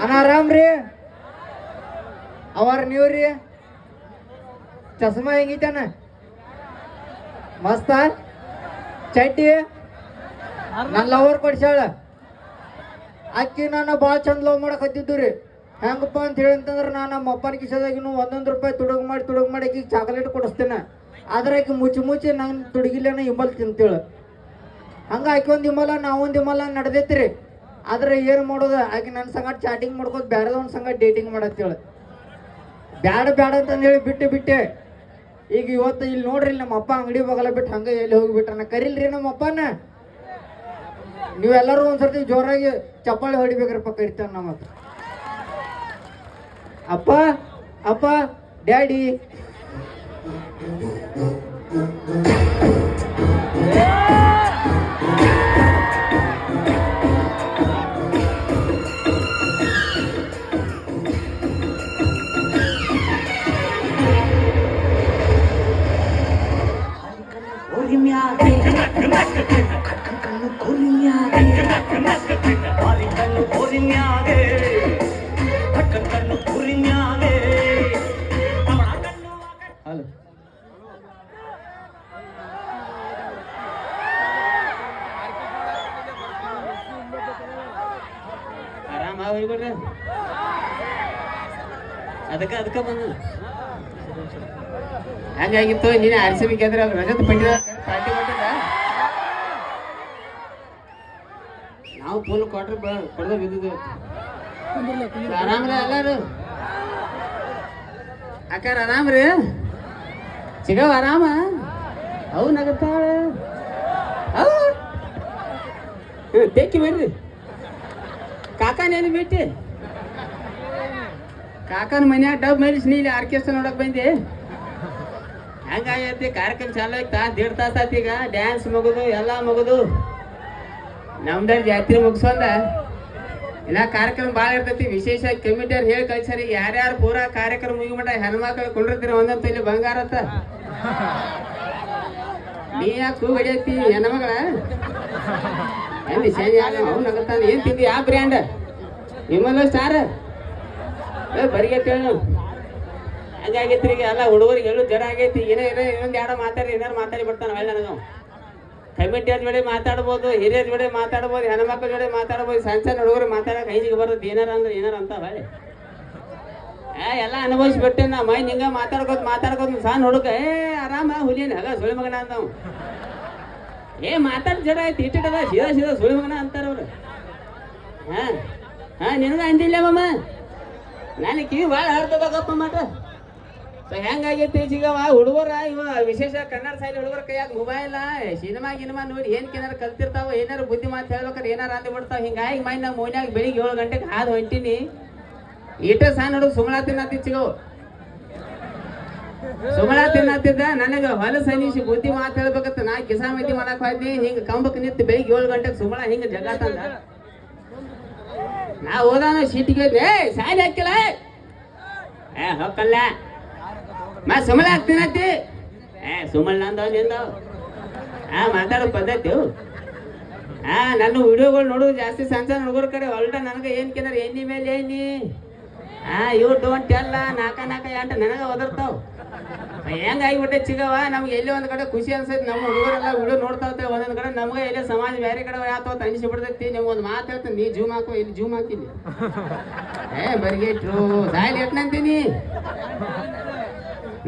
ಅಣ್ಣ ಆರಾಮ್ರಿ ಅವರ್ ನೀವ್ರಿ ಚಸ್ಮಾ ಹೆಂಗಿದ್ದಾನ ಮಸ್ತ ಚಡ್ಡಿ ನನ್ನ ಲವರ್ ಕೊಡ್ಸಾಳ ಅಕ್ಕಿ ನಾನು ಭಾಳ ಚಂದ ಲವ್ ಮಾಡಕ್ ಹತ್ತಿದ್ದು ರೀ ಹೆಂಗಪ್ಪ ಅಂತ ಹೇಳಿಂತಂದ್ರೆ ನಾನು ನಮ್ಮ ಅಪ್ಪನ ಕಿಸದಾಗಿನೂ ₹1 ತುಡುಗು ಮಾಡಿ ಆಕಿಗೆ ಚಾಕ್ಲೇಟ್ ಕೊಡಿಸ್ತೇನೆ ಆದ್ರೆ ಆಕಿ ಮುಚ್ಚಿ ನಾನು ತುಡುಗಿಲೇನ ಇಂಬಲ್ ತಿಂತೇಳು ಹಂಗೆ ಆಕಿ ಒಂದು ಇಂಬಲ ನಾವೊಂದು ಇಂಬಲ ನಡೆದೈತ್ರಿ ಆದ್ರೆ ಏನು ಮಾಡೋದು ಆಕಿ ನನ್ನ ಸಂಗಟ ಚಾಟಿಂಗ್ ಮಾಡ್ಕೋದು ಬ್ಯಾರದ ಒಂದು ಸಂಗಟ ಡೇಟಿಂಗ್ ಮಾಡತ್ತೇಳು ಬ್ಯಾಡ ಅಂತಂದೇಳಿ ಬಿಟ್ಟೆ ಈಗ ಇವತ್ತು ಇಲ್ಲಿ ನೋಡ್ರಿ ನಮ್ಮ ಅಪ್ಪ ಅಂಗಡಿ ಬಗಲ ಬಿಟ್ಟು ಹಂಗೆ ಎಲ್ಲಿ ಹೋಗಿಬಿಟ್ರನ ಕರಿಲ್ರಿ ನಮ್ಮ ಅಪ್ಪನ ನೀವೆಲ್ಲರೂ ಒಂದ್ಸರ್ತಿ ಜೋರಾಗಿ ಚಪ್ಪಾಳೆ ಹೊಡಿಬೇಕ್ರಪ್ಪ ಕರಿತಾನ ನಮ್ಮ ಅಪ್ಪ ಡ್ಯಾಡಿ ಹಲೋ ಆರಾಮ ಹೋಗ್ಬಿಡ್ರಿ ಅದಕ್ಕೆ ಬಂದ ಹಂಗಾಗಿತ್ತು ನೀನು RCB ಗೆದ್ರೆ ರಜತ್ ಪಂಡಿತ ಪಾರ್ಟಿ ಕೊಟ್ಟಿದ್ದ ನಾವು ಫುಲ್ ಕ್ವಾರ್ಟರ್ ಕೊಡದ ಬಿದ್ದಿದ್ದು ಆರಾಮ್ರಿ ಎಲ್ಲಾರು ಅಕ್ಕಾರ ಆರಾಮ್ರಿ ಚಿಗವ್ ಆರಾಮ ಅವು ನಗತ್ತಾಳ ತೆಕ್ಕಿ ಬರ್ರಿ ಕಾಕಾನೇನು ಬಿಟ್ಟಿ ಕಾಕನ ಮನ್ಯಾಗ ಡಬ್ ಮೇಲಿಸಿ ನೀಲಿ ಆರ್ಕೆಸ್ಟ್ರಾ ನೋಡಕ್ ಬಂದೆ ಹೆಂಗಾಗೈತಿ ಕಾರ್ಯಕ್ರಮ ಚಾಲು ಆಯ್ತಾ 1.5 ತಾಸು ಆಯ್ತು ಈಗ ಡ್ಯಾನ್ಸ್ ಮುಗುದು ಎಲ್ಲ ಮುಗುದು ನಮ್ದ ಜಾತ್ರೆ ಮುಗಿಸೋಂದ ಇನ್ನ ಕಾರ್ಯಕ್ರಮ ಭಾಳ ಇರ್ತೈತಿ ವಿಶೇಷ ಕಮಿಟಿಯವ್ರು ಹೇಳಿ ಕಳ್ಸಾರಿ ಯಾರ್ಯಾರು ಪೂರಾ ಕಾರ್ಯಕ್ರಮ ಮುಗಿಮಟ ಹೆಣ್ಮಕ್ಳು ಕೊಂಡಿರ್ತೀರಿ ಒಂದೊಂದು ತಲೆ ಬಂಗಾರತ್ತ ನೀ ಯಾಕೆ ಕೂಗ್ ಹೊಡಿಯತ್ತಿ ಹೆಣ್ಮಗಳ ಅವ್ನು ನಗತ್ತಾನ ಏನ್ ತಿಂದಿ ಯಾವ ಬ್ರ್ಯಾಂಡ್ ನಿಮ್ಮಲ್ಲ ಸ್ಟಾರ್ ಬರಿಗೈತಿ ಹೇಳಿ ನಾವು ಹಂಗಾಗೈತ್ರಿ ಈಗ ಎಲ್ಲ ಹುಡುಗರಿಗೆ ಹೇಳು ಜರ ಆಗೈತಿ ಇನ್ನೊಂದು ಎರಡು ಏನಾರು ಮಾತಾಡಿ ಬಿಡ್ತಾನೆ ಅವೆಲ್ಲ ನನಗೆ ಕಮಿಟಿಯವ್ರ ಜೋಡಿ ಮಾತಾಡ್ಬೋದು ಹಿರಿಯರ ಜೋಡಿ ಮಾತಾಡ್ಬೋದು ಹೆಣ್ಮಕ್ಳ ಜೋಡಿ ಮಾತಾಡ್ಬೋದು ಸಣ್ಣ ಹುಡುಗರು ಮಾತಾಡಕ್ಕೆ ಐಜಿಗೆ ಬರೋದು ಏನಾರ ಅಂತ ಹೊಳೆ ಎಲ್ಲ ಅನುಭವಿಸ್ಬಿಟ್ಟೆ ನಾ ಮೈ ನಿಂಗ ಮಾತಾಡ್ಕೋತ ಸಣ್ಣ ಹುಡುಗ ಆರಾಮ ಹುಲಿಯನ್ ಆಗ ಸುಳಿ ಮಗನ ಅಂತ ನಾವು ಮಾತಾಡ್ ಜಡ ಆಯ್ತು ಇಟ್ಟಿಟ್ಟದ ಸೀದಾ ಸುಳಿ ಮಗನ ಅಂತಾರ ಅವ್ರು ನಿನಗ ಅಂದಿಲ್ಲ ಮಮ್ಮ ನಾನು ಕಿವಿ ಭಾಳ ಹರ್ದಬೇಕಪ್ಪ ಮಾತ ಹೆಂಗಾಗೈತಿ ಸಿಗವ ಹುಡುಗರ ಇವ ವಿಶೇಷ ಕನ್ನಡ ಶೈಲಿ ಹುಡುಗರ ಕೈಯಾಗ ಮೊಬೈಲ ಸಿನಿಮಾ ನೋಡಿ ಏನಾರು ಕಲ್ತಿರ್ತಾವ ಏನಾರು ಬುದ್ಧಿ ಮಾತು ಹೇಳ್ಬೇಕಾರೆ ಏನಾರು ಅಂದು ಬಿಡ್ತಾವ ಹಿಂಗಾಗಿ ಮೈ ನಾವು ಮೋನ್ಯಾಗ ಬೆಳಿಗ್ಗೆ 7 ಗಂಟೆಗೆ ಹಾದು ಹೊಂಟೀನಿ ಈಟ ಸಣ್ಣ ಹುಡುಗ ಸುಮಳ ತಿನ್ನತ್ತಿದ್ ಸಿಗವು ಸುಮಳ ತಿನ್ನತ್ತಿದ್ದ ನನಗೆ ಹೊಲಸ ಅನಿಸಿ ಬುದ್ಧಿ ಮಾತು ಹೇಳ್ಬೇಕತ್ತ ನಾ ಕಿಸಾಮತಿ ಮಾಡಕ್ ಹೋದ್ನಿ ಹಿಂಗ ಕಂಬಕ್ಕೆ ನಿಂತು ಬೆಳಿಗ್ಗೆ 7 ಗಂಟೆಗೆ ಸುಮಳ ಹಿಂಗ ಜಗಾತಂದ ನಾ ಹೋದಾನ ಸೀಟಿಗೆ ಸಾಲಿ ಹಾಕಿಲ್ಲ ಹೊಕ್ಕಲ್ಲ ಸುಮಲ ಆಗ್ತೀನತ್ತಿ ಸುಮಲ್ ನಂದವ್ ನಿಂದವ್ ಮಾತಾಡೋ ಪದ್ಧತಿ ನನ್ನ ವಿಡಿಯೋಗಳು ನೋಡೋದು ಜಾಸ್ತಿ ಸಣ್ಣ ಹುಡುಗರ ಕಡೆ ಹೊಲ್ಟ ನನಗೆ ಏನ್ ಕೇನಾರ ಎಣ್ಣಿ ಮೇಲೆ ಎಣ್ಣಿ ಇವ್ ಡೋಂಟ್ ಎಲ್ಲ ನಾಕ 8 ನನಗೆ ಒದರ್ತಾವ್ ಹೆಂಗಾಗಿಬಿಟ್ಟೆ ಚಿಗವ ನಮ್ಗೆ ಎಲ್ಲಿ ಒಂದ್ ಕಡೆ ಖುಷಿ ಅನ್ಸೈತಿ ನಮ್ಮ ಹುಡುಗರೆಲ್ಲ ವಿಡಿಯೋ ನೋಡ್ತಾ ಇರ್ತೇವೆ ಒಂದೊಂದ್ ಕಡೆ ನಮ್ಗೆ ಎಲ್ಲಿ ಸಮಾಜ ಬೇರೆ ಕಡೆ ಯಾತವತ್ತು ಅನಿಸಿಬಿಡ್ತೈತಿ ನಿಮ್ಗೊಂದು ಮಾತು ಹೇಳ್ತೀನಿ ನೀ ಜೂಮ್ ಹಾಕೋ ಇಲ್ಲಿ ಜೂಮ್ ಹಾಕಿನಿ ಬರಿಗೇಟ್ರು ಸಾಯಿಲ್ ಎಟ್ನಂತೀನಿ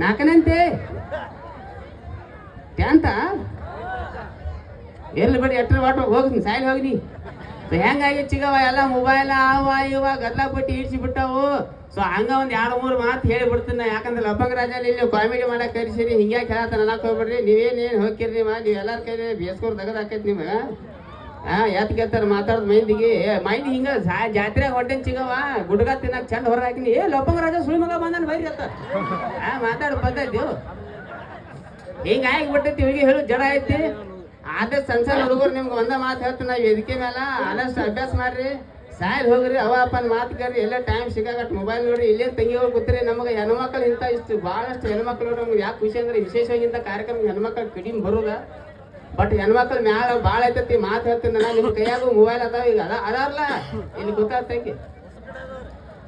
ನಾಲ್ಕನಂತೆ 10th ಎಲ್ಲಿ ಬಡಿ ಎಟ್ರ ವಾಟ ಹೋಗ್ತೀನಿ ಸಾಯಿಲ್ ಹೋಗ್ನಿ ಹೆಂಗಾಗಿ ಚಿಗವ ಎಲ್ಲ ಮೊಬೈಲ್ ಇವ ಗದ್ಲಾ ಪಟ್ಟಿ ಇಡ್ಸಿ ಬಿಟ್ಟವು ಸೊ ಹಂಗ ಒಂದ್ 2-3 ಮಾತು ಹೇಳಿಬಿಡ್ತೀನಿ ಯಾಕಂದ್ರೆ ಲಬ್ಬಂಗ ರಾಜಲ್ಲಿ ಇಲ್ಲಿ ಕಾಮಿಡಿ ಮಾಡಕ್ ಕರಿಸಿರಿ ಹಿಂಗ್ಯಾಕೆ ಹೇಳತ್ತ ನನಕ್ ಹೋಗ್ಬಿಡ್ರಿ ನೀವೇನೇನು ಹೋಗ್ಕಿರಿ ನೀವು ಎಲ್ಲಾರ ಕೈಲಿ ಬೇಸ್ಕೋರ್ ತೆಗದ್ ಹಾಕೈತಿ ನಿಮಗೆ ಎತ್ಗೆತ್ತಾರ ಮಾತಾಡೋದು ಮೈಂದಿಗೆ ಹಿಂಗ ಜಾತ್ರೆಗೆ ಹೊಟ್ಟೆನ್ ಚಿಗವ ಗುಡ್ಗ ತಿನ್ನಕ್ ಚಂದ ಹೊರ ಹಾಕಿನಿ ಲಬ್ಬಂಗ ರಾಜ ಸುಳಿ ಮಗ ಬಂದನ್ ಬೈರಿ ಅಂತ ಮಾತಾಡೋ ಪದ್ಧತಿ ಹಿಂಗಾಗಿ ಬಿಟ್ಟೈತಿ ಇವಿಗೆ ಹೇಳು ಜಡ ಐತಿ ಆದ್ರೆ ಸಣ್ಣ ಹುಡುಗರು ನಿಮ್ಗೆ ಒಂದ ಮಾತು ಹೇಳ್ತೀನಿ ನಾವು ವೇದಿಕೆ ಮೇಲೆ ಆದಷ್ಟು ಅಭ್ಯಾಸ ಮಾಡ್ರಿ ಸಾಯಲ್ ಹೋಗ್ರಿ ಅವ ಅಪ್ಪನ ಮಾತು ಕರಿ ಎಲ್ಲ ಟೈಮ್ ಸಿಗಾಗಟ್ ಮೊಬೈಲ್ ನೋಡ್ರಿ ಇಲ್ಲೇ ತಂಗಿ ಹೋಗಿ ಗೊತ್ತಿರಿ ನಮಗೆ ಹೆಣ್ಮಕ್ಳು ಇಂಥ ಇಷ್ಟು ಭಾಳಷ್ಟು ಹೆಣ್ಮಕ್ಳು ನೋಡ್ರಿ ನಮ್ಗೆ ಯಾಕೆ ಖುಷಿ ಅಂದ್ರೆ ವಿಶೇಷವಾಗಿ ಇಂಥ ಕಾರ್ಯಕ್ರಮ ಹೆಣ್ಮಕ್ಳು ಕಡಿಮೆ ಬರೋದ ಬಟ್ ಹೆಣ್ಮಕ್ಳು ಮ್ಯಾಲ ಭಾಳ ಐತತಿ ಮಾತು ಹೇಳ್ತೀನಿ ನಾನು ನಿಮ್ಮ ಕೈಯಾಗೂ ಮೊಬೈಲ್ ಅದಾವ ಈಗ ಅದಾರಲ್ಲ ಇಲ್ಲಿ ಗೊತ್ತಾಗ್ತಂಗೆ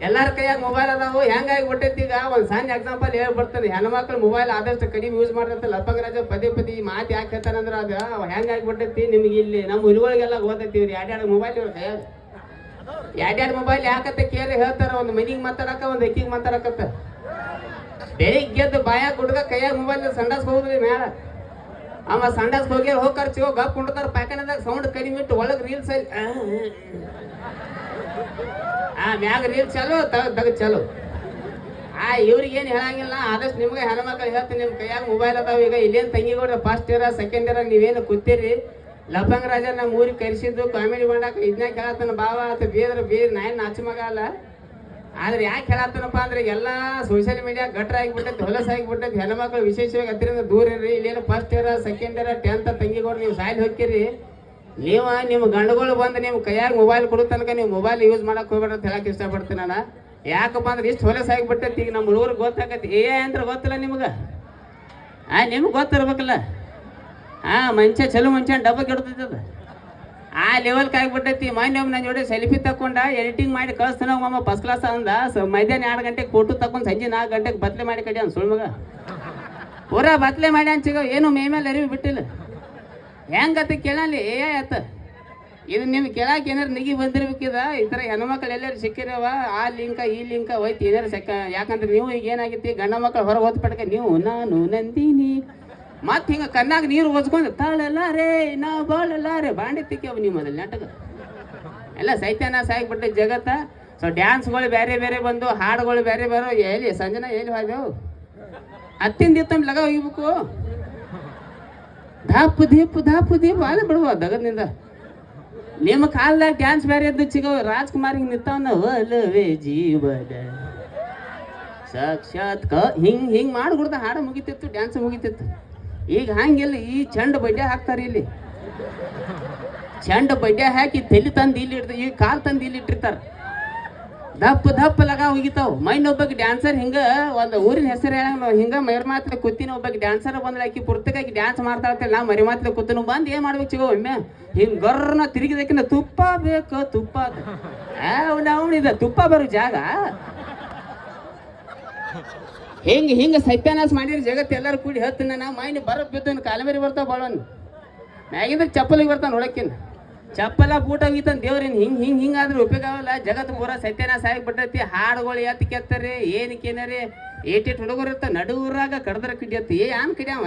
ಎಲ್ಲಾರ ಕೈಯಾಗ ಮೊಬೈಲ್ ಅದಾವು. ಹೆಂಗಾಗಿ ಬಿಟ್ಟೈತಿ ಈಗ ಒಂದ್ ಸಣ್ಣ ಎಕ್ಸಾಂಪಲ್ ಹೇಳ್ಬಿಡ್ತಾನೆ. ಹೆಣ್ಮಕ್ಳು ಮೊಬೈಲ್ ಆದಷ್ಟು ಕಡಿಮೆ ಯೂಸ್ ಮಾಡ್ತಾರೆ. ಲಪ್ಪಂಗರಾಜ ಪದೇ ಪದೇ ಮಾತು ಯಾಕೆ ಹೇಳ್ತಾನಂದ್ರ ಅದು ಹೆಂಗಾಗಿ ಬಿಟ್ಟೈತಿ ನಿಮ್ಗೆ ಇಲ್ಲಿ ನಮ್ಮ ಹುಲಿಗಳಿಗೆಲ್ಲ ಓದೈತಿ. ಇವ್ರು ಎರಡೆರಡು ಮೊಬೈಲ್ ಇವ್ರ ಕೈಯಾಗ ಎರಡೆರಡು ಮೊಬೈಲ್ ಯಾಕತ್ತ ಕೇಳಿ ಹೇಳ್ತಾರ. ಒಂದು ಮನಿಗೆ ಮಾತಾಡಕ ಒಂದು ಅಕ್ಕಿಗೆ ಮಾತಾಡಕತ್ತ. ಬೆಳಿಗ್ಗೆ ಎದ್ದು ಬಾಯಾಗ ಗುಡ್ಗ ಕೈಯಾಗ ಮೊಬೈಲ್ ಸಂಡಾಸ್ ಹೋಗ್ರಿ ಮೇಳ. ಅವ ಸಂಡಾಸ್ ಹೋಗಿ ಖರ್ಚು ಗಪ್ ಕುಂಡ್ತಾರ. ಪ್ಯಾಕನದಾಗ ಸೌಂಡ್ ಕಡಿಮೆ ಇಟ್ಟು ಒಳಗೆ ರೀಲ್ಸ್ ಅಲ್ಲಿ ಮ್ಯಾಗ ರೀಲ್ ಚಾಲು ತಗ ಚಾಲು. ಇವ್ರಿಗೆ ಏನು ಹೇಳಂಗಿಲ್ಲ. ಆದಷ್ಟು ನಿಮ್ಗೆ ಹೆಣ್ಮಕ್ಳು ಹೇಳ್ತೀನಿ, ನಿಮ್ಮ ಕೈಯಾಗ ಮೊಬೈಲ್ ಅದಾವ. ಈಗ ಇಲ್ಲೇನು ತಂಗಿಗೌಡ್ರ ಫಸ್ಟ್ ಇಯರ್ ಸೆಕೆಂಡ್ ಇಯರ್ ನೀವೇನು ಕೂತೀರಿ. ಲಪಂಗ ರಾಜ ನಮ್ಮ ಊರಿಗೆ ಕರೆಸಿದ್ದು ಕಾಮಿಡಿ ಮಾಡಾಕ ಇದನ್ನ ಕೇಳತ್ತಾನ ಬಾವ ಅಂತ ಬೇರೆ ನಾಯನ್ ನಾಚು ಮಗ ಅಲ್ಲ. ಆದ್ರೆ ಯಾಕೆ ಹೇಳತ್ತನಪ್ಪ ಅಂದ್ರೆ ಎಲ್ಲ ಸೋಷಿಯಲ್ ಮೀಡಿಯಾ ಗಟ್ರ ಆಗಿಬಿಟ್ಟೈತಿ, ಹೊಲಸ ಆಗಿಬಿಟ್ಟೈತಿ. ಹೆಣ್ಮಕ್ಳು ವಿಶೇಷವಾಗಿ ಹತ್ತಿರದ ದೂರ ಇರ್ರಿ. ಇಲ್ಲೇನು first year second year 10th ತಂಗಿಗೌಡ್ರು ನೀವು ಸಾಲಿ ಹೋಗ್ತೀರಿ. ನೀವು ನಿಮ್ಮ ಗಂಡುಗಳು ಬಂದು ನಿಮ್ಮ ಕೈಯಾಗ ಮೊಬೈಲ್ ಕೊಡೋ ತನಕ ನೀವು ಮೊಬೈಲ್ ಯೂಸ್ ಮಾಡಕ್ಕೆ ಹೋಗ್ಬೇಡ ಅಂತ ಹೇಳಕ್ಕೆ ಇಷ್ಟಪಡ್ತೀನಿ ನಾನು. ಯಾಕಪ್ಪ ಅಂದ್ರೆ ಇಷ್ಟು ಹೊಲಸ ಆಗಿಬಿಟ್ಟೈತಿ. ಈಗ ನಮ್ಮ ಹುಡುಗರಿಗೆ ಗೊತ್ತಾಗತ್ತೆ. ಅಂದ್ರೆ ಗೊತ್ತಿಲ್ಲ ನಿಮ್ಗೆ. ನಿಮ್ಗೆ ಗೊತ್ತಿರ್ಬೇಕಲ್ಲ. ಮಂಚ ಚಲೋ ಮಂಚ ಡಬ್ಬ ಕೆಡ್ತೈತದ. ಆ ಲೆವೆಲ್ಗೆ ಆಗಿಬಿಟ್ಟೈತಿ. ಮೊನ್ನೆ ನನ್ನ ಜೋಡಿ ಸೆಲ್ಫಿ ತಗೊಂಡ ಎಡಿಟಿಂಗ್ ಮಾಡಿ ಕಳಿಸ್ತಾನ ಮಮ್ಮ ಫಸ್ಟ್ ಕ್ಲಾಸ್ ಅಂದ. ಮಧ್ಯಾಹ್ನ 2 ಗಂಟೆಗೆ ಫೋಟೋ ತಗೊಂಡು ಸಂಜೆ 4 ಗಂಟೆಗೆ ಬತ್ಲೆ ಮಾಡಿ ಕಡಿ ಅನ್ ಸುಳ್ಮಗ ಪೂರಾ ಬತ್ಲೆ ಮಾಡಿ ಅನ್ಸಿಗ ಏನು ಮೇ ಮೇಲೆ ಅರಿವಿ ಬಿಟ್ಟಿಲ್ಲ. ಹೆಂಗತ್ತ ಕೇಳಲಿ ಆತ. ಇದು ನಿಮ್ಗೆ ಕೇಳಕ್ಕೆ ಏನಾರು ನಿಗಿ ಬಂದಿರ್ಬೇಕಿದ. ಈ ಥರ ಹೆಣ್ಮಕ್ಳು ಎಲ್ಲರೂ ಸಿಕ್ಕಿರವ ಆ ಲಿಂಕ ಈ ಲಿಂಕ ಹೋಯ್ತು ಏನಾರು ಯಾಕಂದ್ರೆ ನೀವು ಈಗ ಏನಾಗಿತ್ತು ಗಂಡ ಮಕ್ಕಳು ಹೊರಗೆ ಓದ್ಪಡ್ಕ ನೀವು ನಾನು ನಂದಿನಿ ಮತ್ತೆ ಹಿಂಗೆ ಕಣ್ಣಾಗ ನೀರು ಓದ್ಕೊಂಡು ತಾಳಲ್ಲಾರೇ ನಾ ಬಾಳಲ್ಲಾರೆ ಬಾಂಡೆ ತಿಕ್ಕವ ನೀವು ಮೊದಲು ನಾಟಕ ಎಲ್ಲ ಸೈತಾನ ಸಾಗಿಬಿಟ್ಟೆ ಜಗತ್ತ. ಸೊ ಡ್ಯಾನ್ಸ್ಗಳು ಬೇರೆ ಬೇರೆ ಬಂದು ಹಾಡುಗಳು ಬೇರೆ ಬೇರೆ. ಎಲ್ಲಿ ಸಂಜನಾ ಎಲ್ಲಿ ಹೋದೆವು ಹತ್ತಿಂದ ಇತ್ತಂಬ ಲಗ ಹೋಗ್ಬೇಕು. ಧಾಪು ದೀಪ ಅಲ್ಲ ಬಿಡುವ ದಗದ್ನಿಂದ. ನಿಮ್ಮ ಕಾಲದಾಗ ಡ್ಯಾನ್ಸ್ ಬೇರೆ ಎದ್ದು ಚಿಗವ ರಾಜ್ಕುಮಾರ್ ಹಿಂಗೆ ನಿಂತವನ್ನ ಒಲವೇ ಜೀವದ ಸಾಕ್ಷಾತ್ ಹಿಂಗೆ ಮಾಡಿಬಿಡ್ದ. ಹಾಡು ಮುಗಿತಿತ್ತು, ಡ್ಯಾನ್ಸ್ ಮುಗಿತಿತ್ತು. ಈಗ ಹಂಗಿಲ್ಲ. ಈ ಚಂಡ ಬಡ್ಡೆ ಹಾಕ್ತಾರೆ ಇಲ್ಲಿ. ಚಂಡ ಬಡ್ಡೆ ಹಾಕಿ ತಲೆ ತಂದು ಇಲ್ಲಿ ಇಡ್ತಾರೆ. ಈಗ ಕಾಲು ತಂದು ಇಲ್ಲಿ ಇಟ್ಟಿರ್ತಾರೆ. ದಪ್ಪ ಲಗ ಹೋಗಿತಾವ. ಒಬ್ಬಕ್ಕೆ ಡ್ಯಾನ್ಸರ್ ಹಿಂಗೆ ಒಂದು ಊರಿನ ಹೆಸರು ಹೇಳಂಗ ಹಿಂಗೆ ಮರಿ ಮಾತ್ಲೆ ಕೂತಿನ ಒಬ್ಬಕ್ಕೆ ಡ್ಯಾನ್ಸರ್ ಬಂದ್ರೆ ಆಕಿ ಪುರ್ತಕಾಕಿ ಡ್ಯಾನ್ಸ್ ಮಾಡ್ತಾ ನಾ ಮರಿ ಮಾತ್ಲೆ ಕೂತನು ಬಂದು ಏನು ಮಾಡ್ಬೇಕು ಚಿಗೋ ಒಮ್ಮೆ ಹಿಂಗೆ ಗರ್ರನ ತಿರುಗಿದಕ್ಕಿಂತ ತುಪ್ಪ ಬೇಕು ತುಪ್ಪ ಅವನಿದ ತುಪ್ಪ ಬರೋ ಜಾಗ ಹಿಂಗೆ ಸತ್ಯಾನಾಶ ಮಾಡಿರಿ ಜಗತ್ತು ಎಲ್ಲರೂ ಕೂಡಿ ಹೇಳ್ತೀನಿ. ನಾವು ಮೈನಿ ಬರಕ್ಕೆ ಬಿದ್ದು ಕಾಲಮೇರಿ ಬರ್ತಾವ ಬಾಳೋನ್ ಮ್ಯಾಗಿಂದ್ರೆ ಚಪ್ಪಲಿಗೆ ಬರ್ತಾನೆ ನೋಡಕ್ಕಿನ ಚಪ್ಪಲ ಬೂಟ ಹೋಗಿತಾನೆ ದೇವ್ರೇನು ಹಿಂಗಾದ್ರೆ ಉಪಯೋಗ ಆಗಲ್ಲ. ಜಗತ್ತು ಪೂರ ಸತ್ಯನಾಶ ಆಗಿಬಿಟ್ಟೈತಿ. ಹಾಡುಗಳು ಎತ್ತು ಕೆತ್ತರಿ ಏನಕ್ಕೇನಾರಿ ಏಟೇಟ್ ಹುಡುಗರು ಇರ್ತಾವ ನಡುವರಾಗ ಕಡ್ದ್ರ ಕಿಡಿಯತ್ತಿ ಯಾನ್ ಕಿಡ್ಯಾವ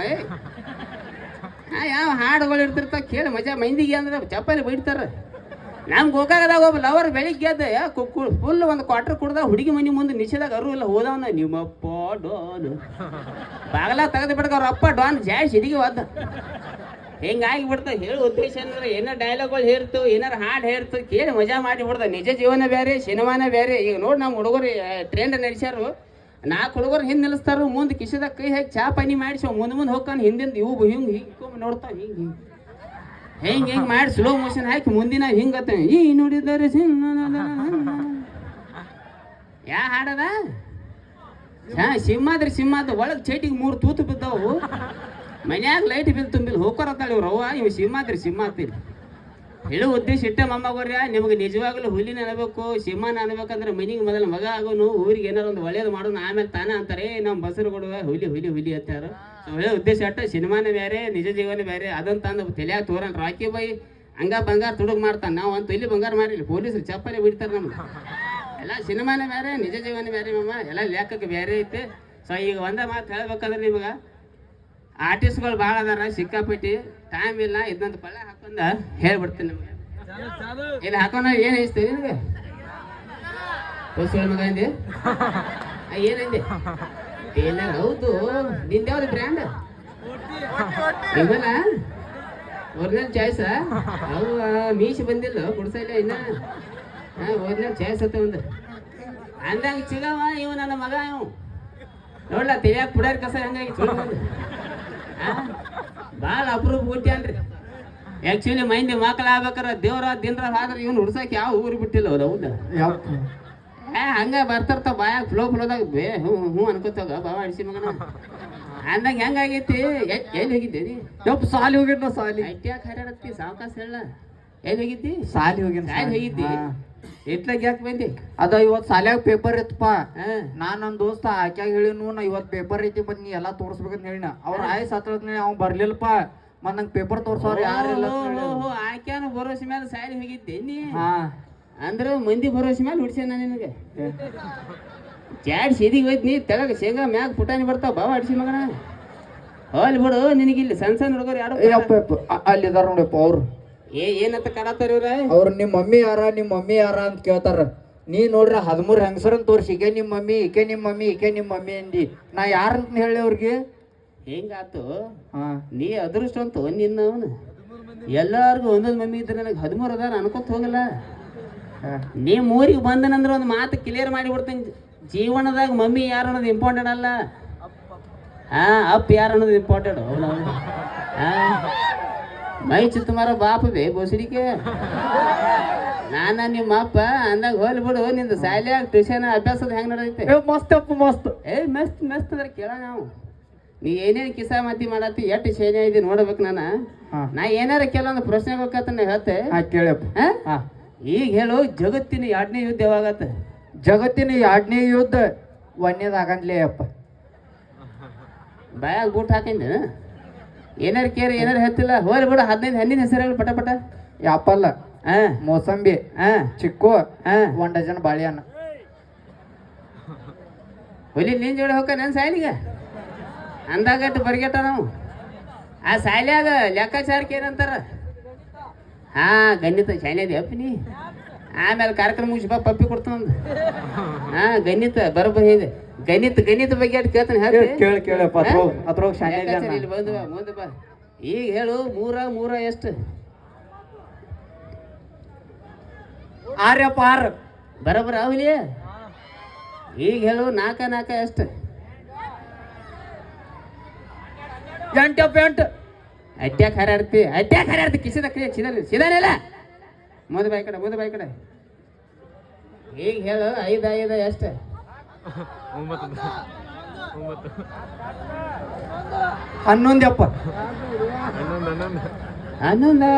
ಯಾವ ಹಾಡುಗಳು ಇರ್ತಿರ್ತಾವ ಕೇಳಿ ಮಜಾ ಮಂದಿಗೆ ಅಂದ್ರೆ ಚಪ್ಪಲಿ ಬಿಡ್ತಾರ. ನಮ್ಗೆ ಹೋಗಾಗದಾಗ ಒಬ್ಬ ಲವರ್ ಬೆಳಿಗ್ಗೆ ಎದ್ದ ಫುಲ್ ಒಂದು ಕ್ವಾರ್ಟರ್ ಕುಡ್ದ ಹುಡುಗಿ ಮನೆ ಮುಂದೆ ನಿಷೇಧಾಗ ಅರು ಇಲ್ಲ ಹೋದವನ ನಿಮ್ಮಪ್ಪ ಡಾನ್ ಬಾಗಲ ತೆಗೆದು ಬಿಡ್ಕ ಅವ್ರ ಅಪ್ಪ ಡಾನ್ ಜಾಯ್ ಸಿಡಿಗೆ ಒದ್ದ. ಹಿಂಗಾಗಿ ಬಿಡ್ತಾವ. ಹೇಳಿ ಉದ್ದೇಶ ಅಂದ್ರೆ ಏನೋ ಡೈಲಾಗ್ಗಳು ಹೇರ್ತು ಏನಾರು ಹಾಡು ಹೇರ್ತು ಕೇಳಿ ಮಜಾ ಮಾಡಿ ಬಿಡ್ದ. ನಿಜ ಜೀವನ ಬೇರೆ ಸಿನಿಮಾನ ಬೇರೆ. ಈಗ ನೋಡಿ ನಮ್ಮ ಹುಡುಗರು ಟ್ರೆಂಡ್ ನಡೆಸ್ಯಾರು. 4 ಹುಡುಗರು ಹಿಂದೆ ನಿಲ್ಲಿಸ್ತಾರು. ಮುಂದೆ ಕಿಶದಾಗ ಕೈ ಹಾಕಿ ಚಾ ಪಾನಿ ಮಾಡಿಸಿ ಮುಂದೆ ಹೋಗ್ತಾನೆ. ಹಿಂದಿಂದ ಇವು ಹಿಂಗೆ ನೋಡ್ತಾವ ಹಿಂಗೆ ಮಾಡಿ ಸ್ಲೋ ಮೋಷನ್ ಹಾಕಿ ಮುಂದಿನ ಹಿಂಗತ್ತ ಈ ನೋಡಿದರೆ ಯಾ ಹಾಡದ ಸಿಂಹದ ಒಳಗೆ ಚೇಟಿಗೆ 3 ತೂತು ಬಿದ್ದವು. ಮನ್ಯಾಗ ಲೈಟ್ ಬಿಲ್ ತುಂಬಿಲ್ ಹೋಗ್ಕೊರತ್ತಾಳ ಇವ್ರು ಅವ್ವ ಇವ್ ಸಿಂಹ ಅಂತೀರಿ. ಹೇಳೋ ಉದ್ದೇಶ ಇಟ್ಟ ಮೊಮ್ಮಗೋರ್ಯ ನಿಮ್ಗೆ ನಿಜವಾಗ್ಲೂ ಹುಲಿನ ಅನ್ಬೇಕು ಸಿಂಹನ ಅನ್ಬೇಕಂದ್ರೆ ಮನಿಗೆ ಮೊದಲು ಮಗ ಆಗೋನು ಊರಿಗೆ ಏನಾರು ಒಂದು ಒಳ್ಳೇದು ಮಾಡೋನು ಆಮೇಲೆ ತಾನ ಅಂತಾರೆ ನಮ್ಮ ಬಸರು ಕೊಡುವ ಹುಲಿ ಅಂತಾರ. ಒಳ್ಳೆ ಉದ್ದೇಶ ಅಟ್ಟ ಸಿನಿಮಾನೇ ಬೇರೆ ನಿಜ ಜೀವನ ಬೇರೆ. ಅದನ್ನ ತಂದು ತಲೆಯಾಗ ತೋರನ್ ರಾಕಿ ಬೈ ಹಂಗ ಬಂಗಾರ ತುಡುಗ್ ಮಾಡ್ತಾನೆ. ನಾವು ಅಂತ ಇಲ್ಲಿ ಬಂಗಾರ ಮಾಡಿಲ್ಲ ಪೊಲೀಸರು ಚಪ್ಪಲಿ ಬಿಡ್ತಾರೆ ನಮ್ಗೆ. ಎಲ್ಲ ಸಿನಿಮಾನೇ ಬೇರೆ ನಿಜ ಜೀವನ ಬೇರೆ ಮಮ್ಮ ಎಲ್ಲ ಲೆಕ್ಕಕ್ಕೆ ಬೇರೆ ಐತೆ. ಸೊ ಈಗ ಒಂದೇ ಮಾತು ಹೇಳ್ಬೇಕಂದ್ರೆ ನಿಮ್ಗೆ ಆರ್ಟಿಸ್ಟ್ಗಳು ಭಾಳ ಅದಾರ ಸಿಕ್ಕಾಪಟ್ಟಿ. ಟೈಮ್ ಇಲ್ಲ ಇದನ್ನೊಂದು ಪಳ್ಳ ಹಾಕೊಂಡ ಹೇಳ್ಬಿಡ್ತೀನಿ ನಿಮ್ಗೆ. ಇಲ್ಲಿ ಹಾಕೊಂಡ ಏನು ಹೇಳ್ತೀವಿ ನಿಮ್ಗೆ ಮಗ ಅಂದೆ ಏನಂದೆ ಇಲ್ಲ ಹೌದು ನಿಂದ ಯಾವ್ದು ಬ್ರ್ಯಾಂಡ್ ನಿಮ್ಮಲ್ಲ ಒರಿಜಿನಲ್ ಚಾಯ್ಸ ಅವು ಮೀಸಿ ಬಂದಿಲ್ಲ ಕುಡ್ಸ ಇಲ್ಲ ಇನ್ನ ಒರಿಜಿನಲ್ ಚಾಯ್ಸ್ ಅತ್ತ ಒಂದು ಅಂದಂಗೆ ಚಿಗವ ಇವು ನನ್ನ ಮಗ ಇವು ನೋಡ್ಲ ತಿಳಿಯಾಕ ಪುಡಾರಿ ಕಸ ಹಂಗಾಗಿ ಭಾಳ ಅಪರೂಪ ಹುಟ್ಟ್ಯಾನ್ರಿ. ಆ್ಯಕ್ಚುಲಿ ಮೈಂದಿ ಮಕ್ಕಳು ಆಗ್ಬೇಕಾರ ದೇವ್ರ ದಿನರ ಆದ್ರೆ ಇವ್ನು ಹುಡ್ಸಕ್ಕೆ ಯಾವ ಊರು ಬಿಟ್ಟಿಲ್ಲ ಅವ್ರು ಹೌದಾ ಹಂಗೆ ಬರ್ತಾರ್ತಾವ ಬಾಯಾಗ ಫ್ಲೋದಾಗ ಹ್ಞೂ ಅನ್ಕೋತಾಗ ಬಾವ ಅಡಿಸಿ ಮಗನ ಅಂದಾಗ ಹೆಂಗಾಗೈತಿ ಎಲ್ಲಿ ಹೋಗಿದ್ದೆ ನೀ ಸಾಲಿ ಹೋಗಿದ್ನ ಸಾಲಿ ಐಟ್ಯಾಕ ಹರಡತ್ತಿ ಸಾವಕಾಶ ಹೇಳ ಎಲ್ಲಿ ಹೋಗಿದ್ದಿ ಸಾಲಿ ಹೋಗಿದ್ದಿ ಇತ್ಲಾಗ ಯಾಕೆ ಬಂದಿ ಅದ ಇವತ್ತು ಸಾಲ್ಯಾಗ ಪೇಪರ್ ಇತ್ತಪ್ಪ ಹಾ ನಾನ್ ನನ್ ದೋಸ್ತ ಆಕ್ಯಾಗ ಹೇಳಿನು ನಾ ಇವತ್ತು ಪೇಪರ್ ಐತಿ ಮತ್ ನೀ ಎಲ್ಲಾ ತೋರ್ಸ್ಬೇಕಂತ ಹೇಳಿನ ಅವ್ರ ಆಯ್ಸ್ ಹತ್ತನೇ ಅವ್ ಬರ್ಲಿಲ್ಲಪ್ಪ ಮತ್ ನಂಗೆ ಪೇಪರ್ ತೋರ್ಸೋರ್ ಯಾರಿಲ್ಲ ಅಂತ ಹೇಳಿದ್ರು. ಆಕ್ಯಾನ ಭರೋಸೆ ಮೇಲೆ ಸಾಲಿ ಹೋಗಿದ್ದೆ ನೀ ಹಾ ಅಂದ್ರ ಮಂದಿ ಭರೋಸೆ ಮೇಲೆ ಹುಡ್ಸೆ ನಾನು ನಿನಗೆ ಚಾಡ್ ಸೀದಿಗೆ ಹೋಯ್ತು ನೀ ತೆಳಗ ಶೇಂಗಾ ಮ್ಯಾಗ ಪುಟಾಣಿ ಬರ್ತಾವ ಬಾವ ಅಡಿಸಿ ಮಗನ ಹೋಲ್ ಬಿಡು ನಿನಗಿಲ್ಲಿ ಸಣ್ಣ ಸಣ್ಣ ಹುಡುಗರು ಯಾರು ಅಲ್ಲಿದಾರ ನೋಡಪ್ಪ ಅವ್ರು ಏನಂತ ಕಾಡತ್ತಾರ ಇವ್ರ ಅವ್ರು ನಿಮ್ಮ ಮಮ್ಮಿ ಯಾರ ಅಂತ ಕೇಳ್ತಾರ. ನೀ ನೋಡ್ರ 13 ಹೆಂಗಸರನ್ ತೋರ್ಸಿ ಈಕೆ ನಿಮ್ಮ ಮಮ್ಮಿ ಈಕೆ ನಿಮ್ಮ ಮಮ್ಮಿ ಅಂದಿ ನಾ ಯಾರಂತ ಹೇಳಿ ಅವ್ರಿಗೆ ಹೆಂಗಾತು ಹಾ ನೀ ಅದೃಷ್ಟ ಅಂತ ನಿನ್ನ ಅವನು ಎಲ್ಲಾರ್ಗು ಒಂದೊಂದು ಮಮ್ಮಿ ಇದ್ರೆ ನನಗೆ 13 ಅದಾರ ಅನ್ಕೋತ ಹೋಗಲ್ಲ. ನೀ ಊರಿಗೆ ಬಂದನಂದ್ರೆ ಒಂದು ಮಾತು ಕ್ಲಿಯರ್ ಮಾಡಿ ಬಿಡ್ತೀನಿ ಜೀವನದಾಗ ಮಮ್ಮಿ ಯಾರು ಅನ್ನೋದು ಇಂಪಾರ್ಟೆಂಟ್ ಅಲ್ಲ ಹಾ ಅಪ್ಪ ಯಾರು ಅನ್ನೋದು ಇಂಪಾರ್ಟೆಂಟ್ ಹಾ ಮೈ ಚಿತ್ತ ಮಾರೋ ಬಾಪ ಬೇ ಬೋಸಡಿಕೆ ನಿಮ್ಮ ಅಪ್ಪ ಅಂದಾಗ ಹೋಲಿ ಬಿಡು ನಿಂದು ಶಾಲ್ಯಾಗ ಟ್ಯೂಷನ್ ಅಭ್ಯಾಸದ ಹೆಂಗ್ ನಡೆದೈತೆ ಮಸ್ತ್ ಅಪ್ಪ ಮಸ್ತ್ ಮಸ್ತ್ ಮಸ್ತ್ ಅಂದ್ರೆ ಕೇಳ ನಾವು ನೀ ಏನೇನು ಕಿಸಾ ಮಾತಿ ಮಾಡತ್ತಿ ಎಷ್ಟು ಶೇನೆ ಇದೆ ನೋಡ್ಬೇಕು ನಾ ಏನಾರ ಕೆಲವೊಂದು ಪ್ರಶ್ನೆ ಬೇಕತ್ತ ಹೇಳ್ತೆ ಕೇಳಪ್ಪ ಈಗ ಹೇಳು ಜಗತ್ತಿನ 2ನೇ ಯುದ್ಧ ಯಾವಾಗತ್ತ ಜಗತ್ತಿನ 2ನೇ ಯುದ್ಧ 1ನೇದಾಗಂದ್ಲೇ ಅಪ್ಪ ಬಾಯಾಗ ಬೂಟ್ ಹಾಕಿಂದ ಏನಾರ ಕೇರ್ ಏನಾರ ಹೇಳ್ತಿಲ್ಲ ಹೋಲಿ ಬಿಡು 15 ಹಣ್ಣಿನ ಹೆಸರು ಹೇಳಿ ಪಟ ಪಟ ಆಪಲ್ ಮೋಸಂಬಿ ಚಿಕ್ಕು 1 ಡಜನ್ ಬಾಳೆಹಣ್ಣು ಹೊಲಿ ನಿನ್ ಜೋಡಿ ಹೋಗ ನನ್ನ ಸಾಲಿಗೆ ಅಂದಾಗಟ್ಟು ಬರ್ಗೆಟ ನಾವು ಆ ಸಾಲ್ಯಾಗ ಲೆಕ್ಕಾಚಾರಕ್ಕೆ ಏನಂತಾರ ಹಾ ಗಣಿತ ಶಾನ್ಯದ ಅಪ್ಪ ನೀ ಆಮೇಲೆ ಕಾರ್ಯಕ್ರಮ ಮುಗಿಸಿ ಬಾ ಪಪ್ಪಿ ಕೊಡ್ತಾನಂದು ಹಾ ಗಣಿತ ಬರೋಬ್ಬರಿ ಇದೆ ಗಣಿತ ಬಗ್ಗೆ ಅಟ್ ಕೇಳ್ತಾನೆ ಕೇಳಪ್ಪ ಇಲ್ಲಿ ಬಂದು ಬಾ ಮುಂದೆ ಬಾ ಈಗ ಹೇಳು 3 ಎಷ್ಟು 6 ಬರೋಬ್ಬರ ಅವಲಿ ಈಗ ಹೇಳು 4 ಎಷ್ಟು 8 ಅಟ್ಯಾಕ್ ಹಾರಾಡ್ತಿ ಕಿಸಿದ ಸಿದಾನೆಲ್ಲ ಮುಂದೆ ಬಾಯಿ ಕಡೆ ಈಗ ಹೇಳು 5 ಎಷ್ಟು 11 ಅಪ್ಪ 11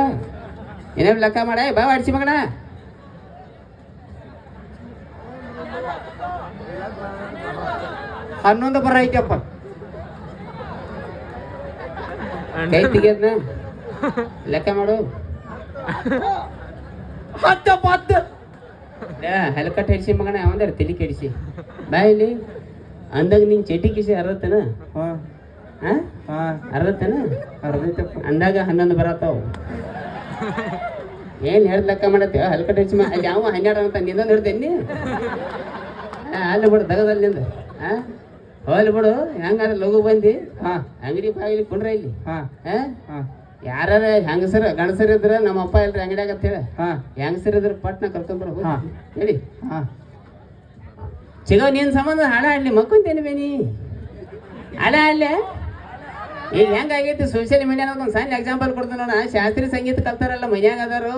ಏನೇ ಲೆಕ್ಕ ಮಾಡ ಬಾ ಅಡಿಸಿ ಮಗಣ 11 ಬರ ಐತಪ್ಪ ಕೈ ತೆಗಿಯದ್ನ ಲೆಕ್ಕ ಮಾಡು 10 ಹೆಲ್ಕಟ್ ಹಿಡಿಸಿ ಮಗನ ಅವಂದಾರ ತಲೆ ಕೆಡಿಸಿ ಬಾ ಇಲ್ಲಿ ಅಂದಾಗ ನಿನ್ ಚಟಿ ಕಿಸಿ ಅರತ್ತೇನ ಅರತ್ತೇನ ಅಂದಾಗ 11 ಬರತ್ತಾವ ಏನ್ ಹೇಳ್ದ ಲೆಕ್ಕ ಮಾಡತ್ತೇವ ಹಲ್ಕಟ್ ಹಿಡಿಸಿ ಅಲ್ಲಿ ಯಾವ 12 ಅಂತ ನಿಂದೊಂದು ಹಿಡ್ದೇನಿ ಅಲ್ಲಿ ಬಿಡು ದಗದಲ್ಲಿಂದ ಹೋಲಿ ಬಿಡು ಹೆಂಗಾರ ಲಘು ಬಂದಿ ಅಂಗಡಿ ಬಾಗಿಲಿ ಕುಂಡ್ರ ಇಲ್ಲಿ ಯಾರ ಹೆಂಗಸರ ಗಣಸರ ಇದ್ರ ನಮ್ಮ ಅಪ್ಪ ಇಲ್ರಿ ಅಂಗಡಿಯಾಗ ಅಂತ ಹೇಳಿ ಹೆಂಗಸರ ಇದ್ರ ಪಟ್ನ ಕರ್ಕೊಂಡ್ಬರ ಹೇಳಿ ಚಿಗೋ ನಿನ್ ಸಂಬಂಧ ಹಾಡ ಆಡ್ಲಿ ಮಕ್ಕೊಂತೇನೆ ಬೇನಿ ಹಾಡ ಆಡ್ಲಿ ಈಗ ಹೆಂಗಾಗೈತಿ ಸೋಷಿಯಲ್ ಮೀಡಿಯಾದಾಗ ಒಂದು ಸಣ್ಣ ಎಕ್ಸಾಂಪಲ್ ಕೊಡ್ತಾನ ನೋಡ ಶಾಸ್ತ್ರೀಯ ಸಂಗೀತ ಕಲ್ತಾರಲ್ಲ ಮನ್ಯಾಗ ಅದಾರು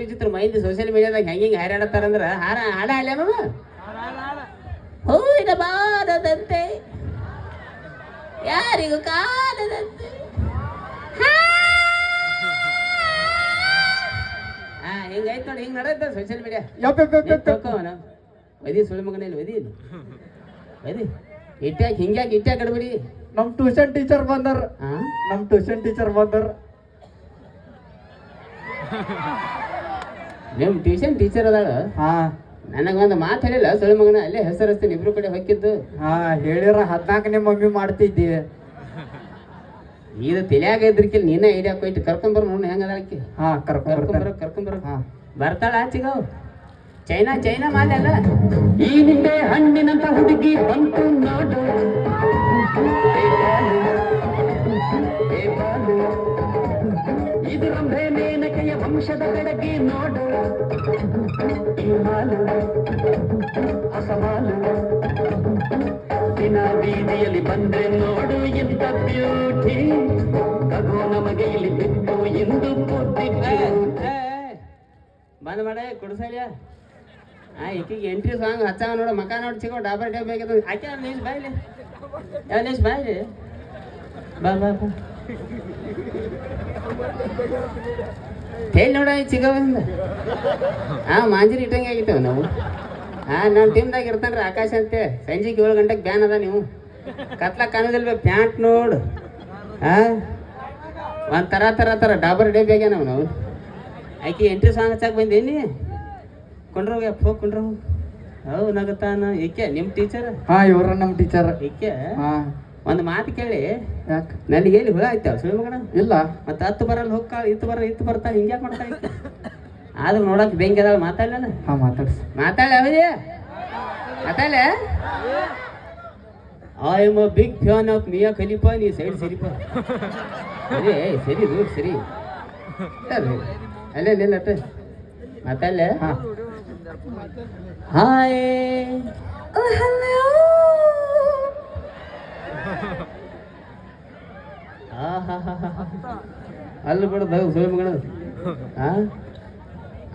ವಿಚಿತ್ರ ಮೈಂದಿ ಸೋಷಿಯಲ್ ಮೀಡಿಯಾದಾಗ ಹೆಂಗೆ ಹಾರಾಡತ್ತಾರಂದ್ರ ಹಾಡ ಆಡ್ಲಿ ಮಾಮ ಹೂವಿನ ಬಾರದಂತೆ ಯಾರಿಗೂ ಕಾಣದಂತೆ ಹಿಂಗೈತ್ ನೋಡಿ ಹಿಂಗ್ ನಡೆದ ಸೋಷಿಯಲ್ ಮೀಡಿಯಾ ಒದಿ ಸುಳ್ಳು ಮಗನಲ್ಲಿ ಒದಿ ಇಟ್ಯಾಗ ಕಡ್ಬಿಡಿ ನಮ್ ಟ್ಯೂಷನ್ ಟೀಚರ್ ಬಂದಾರ ನಿಮ್ ಟ್ಯೂಷನ್ ಟೀಚರ್ ಅದಾಳ ನನಗೊಂದು ಮಾತು ಹೇಳಿಲ್ಲ ಸುಳ್ಳು ಮಗನ ಅಲ್ಲೇ ಹೆಸರು ಹಚ್ತೀನಿ ಇಬ್ರು ಕಡೆ ಹೊಕ್ಕಿದ್ದು ಹೇಳಿರ 14ನೇ ಮಮ್ಮಿ ಮಾಡ್ತಿದ್ದಿ ಇದು ತಿಳಿಯಾಗ ಇದ್ರಕಿಲ್ ನೀನೇ ಐಡಿಯಾ ಕೊಯ್ತು ಕರ್ಕೊಂಬರ್ ನೋಡಿ ಹೆಂಗ ಅದಕ್ಕೆ ಕರ್ಕೊಂಬರ ಬರ್ತಾಳ ಆಚಿಗ ಚೈನಾ ಮಾಡಲ್ಲ ಈ ನಿಂಬೆ ಹಣ್ಣಿನಂತ ಹುಡುಗಿ ಬಂತು ನೋಡು ಇದು ರಂಭೆ ಮೇನಕೆಯ ವಂಶದ ಬೆಳಗ್ಗೆ ನೋಡು ಹೊಸಮಾಲು ದಿನ ಬೀದಿಯಲ್ಲಿ ಬಂದ್ರೆ ನೋಡು ಎಂತ ಬ್ಯೂಟಿ ತಗೋ ನಮಗೆ ಇಲ್ಲಿ ಬಿಟ್ಟು ಎಂದು ಬಂದ್ ಮಾಡ ಕುಡ್ಸಲ್ಯ ಈಕಿಗೆ ಎಂಟ್ರಿ ಸಾಂಗ್ ಹಚ್ಚಾವ ನೋಡು ಮಕ ನೋಡಿ ಚಿಕ್ಕ ಡಾಬರ್ ಡೇ ಬೇಕಂತ ಹಾಕಿ ನೀಸ್ ಬಾಯ್ಲಿ ನೀಸ್ ಬಾಯ್ಲಿ ಬಾ ತೇಲ್ ನೋಡ ಚಿಗವಂದ ಮಾಂಜರಿ ಇಟ್ಟಂಗೆ ಆಗಿತ್ತೇವೆ ನಾವು ನಮ್ಮ ಟೀಮ್ದಾಗ ಇರ್ತಾನ್ರಿ ಆಕಾಶ ಅಂತೆ ಸಂಜೆಗೆ 7 ಗಂಟೆಗೆ ಬ್ಯಾನ್ ಅದ ನೀವು ಕತ್ಲಾಗ ಕಾಣೋದಿಲ್ವೇ ಪ್ಯಾಂಟ್ ನೋಡು ಒಂದು ತರ ಡಾಬರ್ ಡೇ ಬೇಗ ನಾವು ಆಕೆ ಎಂಟ್ರಿ ಸಾಂಗ್ ಹಚ್ಚಾಕ ಬಂದೇನಿ ಕೊಂಡ್ರೋಗ ಹೋಗಿ ಕೊಂಡ್ರ ಹೌದು ನಗತಾನ ಏಕೆ ನಿಮ್ಮ ಟೀಚರ್ ಹಾ ಇವ್ರ ನಮ್ಮ ಟೀಚರ್ ಏಕೆ ಹಾ ಒಂದು ಮಾತು ಕೇಳಿ ಯಾಕೆ ನನಗೆ ಹೇಳಿ ಹುಳ ಆಯ್ತಾವ ಸುಳ್ಳು ಮಗನ ಇಲ್ಲ ಮತ್ತೆ ಹತ್ತು ಬರಲ್ಲ ಹೋಗ್ಕಾಳ ಇತ್ತು ಬರ್ತಾ ಹಿಂಗ್ಯಾಕೆ ಮಾಡ್ತಾ ಇತ್ತು ಆದ್ರೂ ನೋಡಕ್ ಬೆಂಕಿ ಅದಾಳ ಮಾತಾಡಲ್ಲ ಹಾ ಮಾತಾಡ್ಸಿ ಮಾತಾಡ ಅವರೇ ಮಾತಾಡ I am a big fan of Mia Khalifa ನೀ ಸೈಡ್ ಸರಿಪ ಸರಿ ರೂಟ್ ಸರಿ ಅಲ್ಲೇ ನಿಲ್ಲತ್ತ ಮಾತಾಡಲ್ಲ ಹಾ ಹಾಯ್ ಅಲ್ಲಿ ಬಿಡೋದು ಸುಳ್ಳು ಮಗಣ